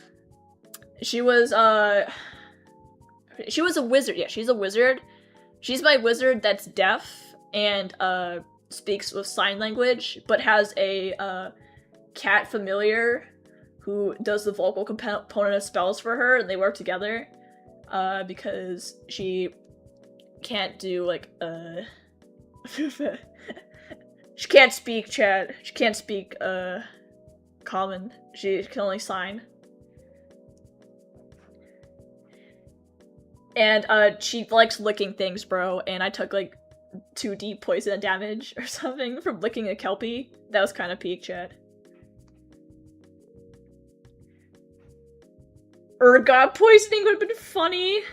She was a wizard. Yeah, she's a wizard. She's my wizard that's deaf and speaks with sign language, but has a cat familiar who does the vocal component of spells for her, and they work together because she can't do she can't speak chat. She can't speak common. She can only sign. And she likes licking things, bro, and I took 2 deep poison damage or something from licking a Kelpie. That was kind of peak, chat. Ergot poisoning would have been funny.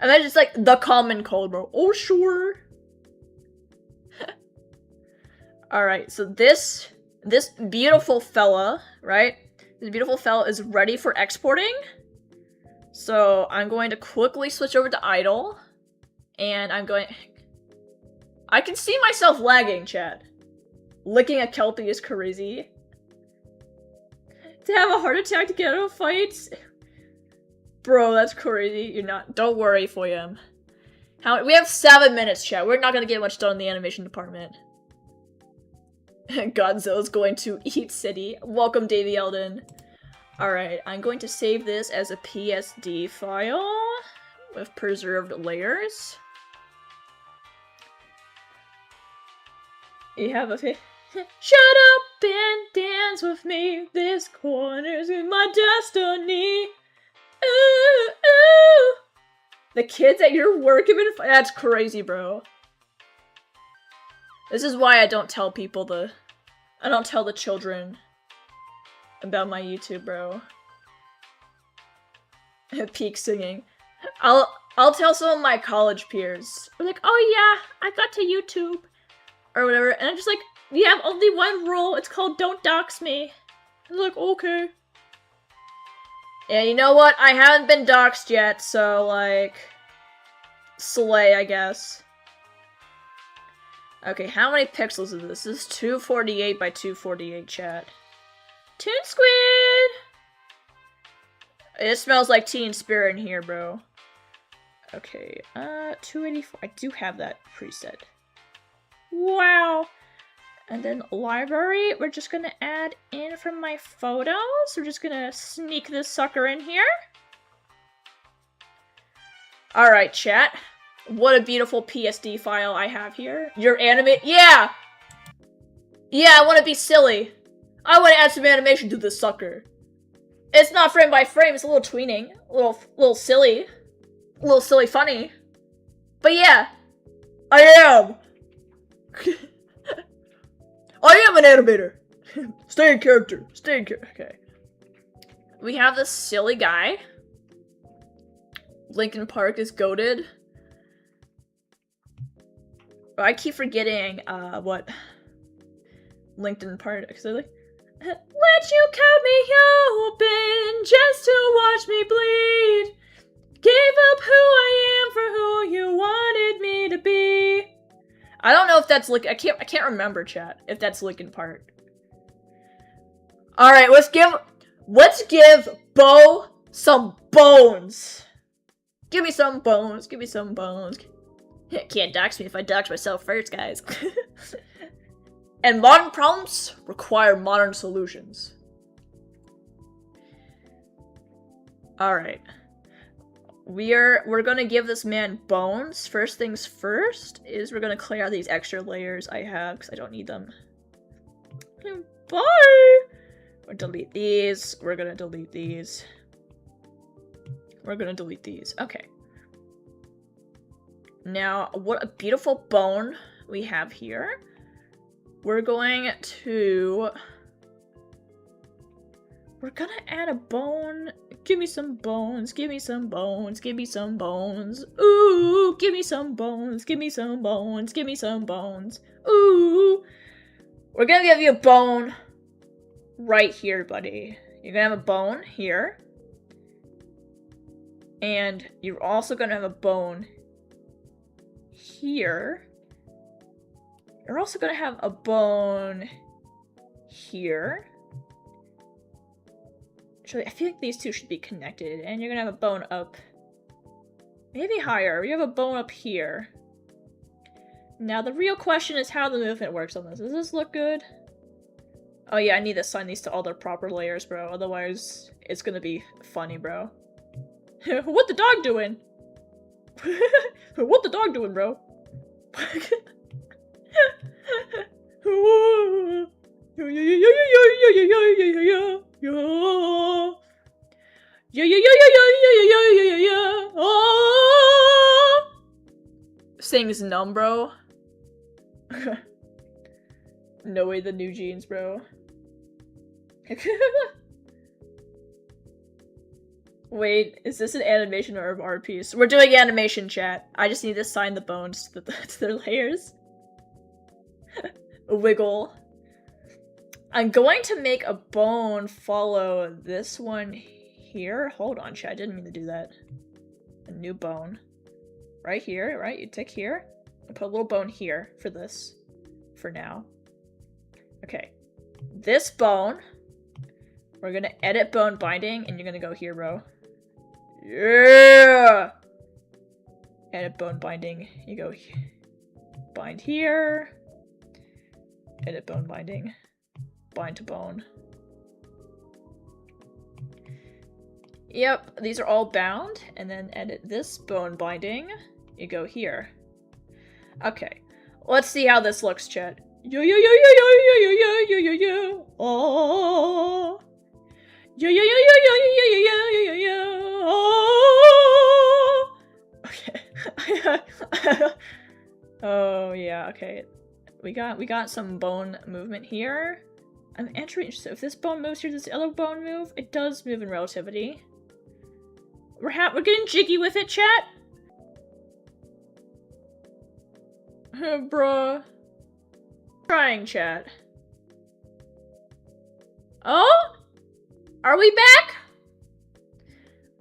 And then just the common cold, bro. Oh, sure. Alright, so this beautiful fella, right? This beautiful fella is ready for exporting. So I'm going to quickly switch over to idle. And I can see myself lagging, chat. Licking a Kelpie is crazy. To have a heart attack to get out of fights? Bro, that's crazy. You're not- Don't worry, Foyam. We have 7 minutes, chat. We're not gonna get much done in the animation department. Godzilla's going to eat city. Welcome, Davey Eldon. Alright, I'm going to save this as a PSD file with preserved layers. You have a Shut up and dance with me. This corner's in my destiny. Ooh, ooh. The kids at your work have been- That's crazy, bro. This is why I don't tell people I don't tell the children about my YouTube, bro. Peak singing. I'll tell some of my college peers. They're like, oh yeah, I got to YouTube. Or whatever. And I'm just like, we have only one rule. It's called don't dox me. I'm like, okay. Yeah, you know what? I haven't been doxed yet, so slay, I guess. Okay, how many pixels is this? This is 248 by 248, chat. Toon Squid! It smells like Teen Spirit in here, bro. Okay, 284. I do have that preset. Wow! And then library, we're just gonna add in from my photos. We're just gonna sneak this sucker in here. Alright, chat. What a beautiful PSD file I have here. Your yeah! Yeah, I want to be silly. I want to add some animation to this sucker. It's not frame by frame, it's a little tweening. A little silly. A little silly funny. But yeah, I am. I am an animator. Stay in character. Stay in character. Okay. We have this silly guy. Linkin Park is goated. I keep forgetting what LinkedIn Park, because they're like, let you cut me open just to watch me bleed. Gave up who I am for who you wanted me to be. I don't know if that's I can't remember, chat, if that's Linkin Park. Alright, let's give Bo some bones. Give me some bones, give me some bones. Can't dox me if I dox myself first, guys. And modern problems require modern solutions. Alright. We're gonna give this man bones. First things first is we're gonna clear out these extra layers I have because I don't need them. Bye! We're gonna delete these. We're gonna delete these. We're gonna delete these. Okay. Now, what a beautiful bone we have here. We're gonna add a bone. Give me some bones, give me some bones, give me some bones. Ooh, give me some bones, give me some bones, give me some bones. Ooh. We're gonna give you a bone right here, buddy. You're gonna have a bone here. And you're also gonna have a bone here. You're also gonna have a bone here. Actually, I feel like these two should be connected, and you're gonna have a bone up, maybe higher. You have a bone up here. Now the real question is how the movement works on this. Does this look good? Oh yeah, I need to assign these to all their proper layers, bro. Otherwise, it's gonna be funny, bro. What the dog doing? What the dog doing, bro? Sings numb, bro. No way, the new jeans, bro. Wait, is this an animation or an art piece? We're doing animation, chat. I just need to assign the bones to their layers. Wiggle. I'm going to make a bone follow this one here. Hold on, chat. I didn't mean to do that. A new bone. Right here, right? You tick here. And put a little bone here for this. For now. Okay. This bone. We're gonna edit bone binding, and you're gonna go here, bro. Yeah! Edit bone binding. You go bind here. Edit bone binding. Bind to bone. Yep, these are all bound, and then edit this bone binding. You go here. Okay, let's see how this looks, chat. Yo yo yo yo yo yo yo yo yo yo yo. Oh. Yo yo yo yo yo yo yo yo yo yo yo. Oh. Okay. Oh yeah. Okay. We got some bone movement here. I'm entering. So if this bone moves here, does the other bone move? It does move in relativity. We're getting jiggy with it, chat. Bruh. Trying, chat. Oh? Are we back?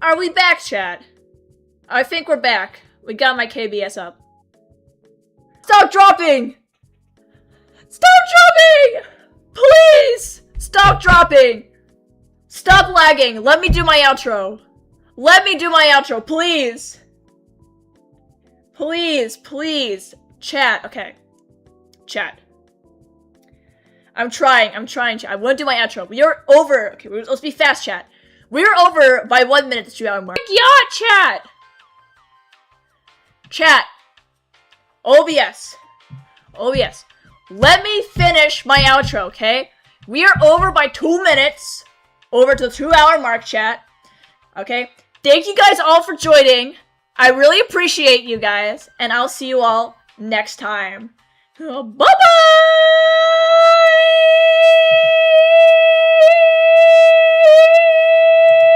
Are we back, chat? I think we're back. We got my KBS up. Stop dropping! Stop dropping! Please! Stop dropping! Stop lagging! Let me do my outro! Let me do my outro, please! Please, please. Chat, okay. Chat. I'm trying, chat. I want to do my outro. We are over. Okay, let's be fast, chat. We're over by 1 minute to 2 hour mark. Yeah, chat! Chat. OBS. OBS. Let me finish my outro, okay? We are over by 2 minutes. Over to the 2 hour mark, chat. Okay? Thank you guys all for joining. I really appreciate you guys. And I'll see you all next time. Bye-bye!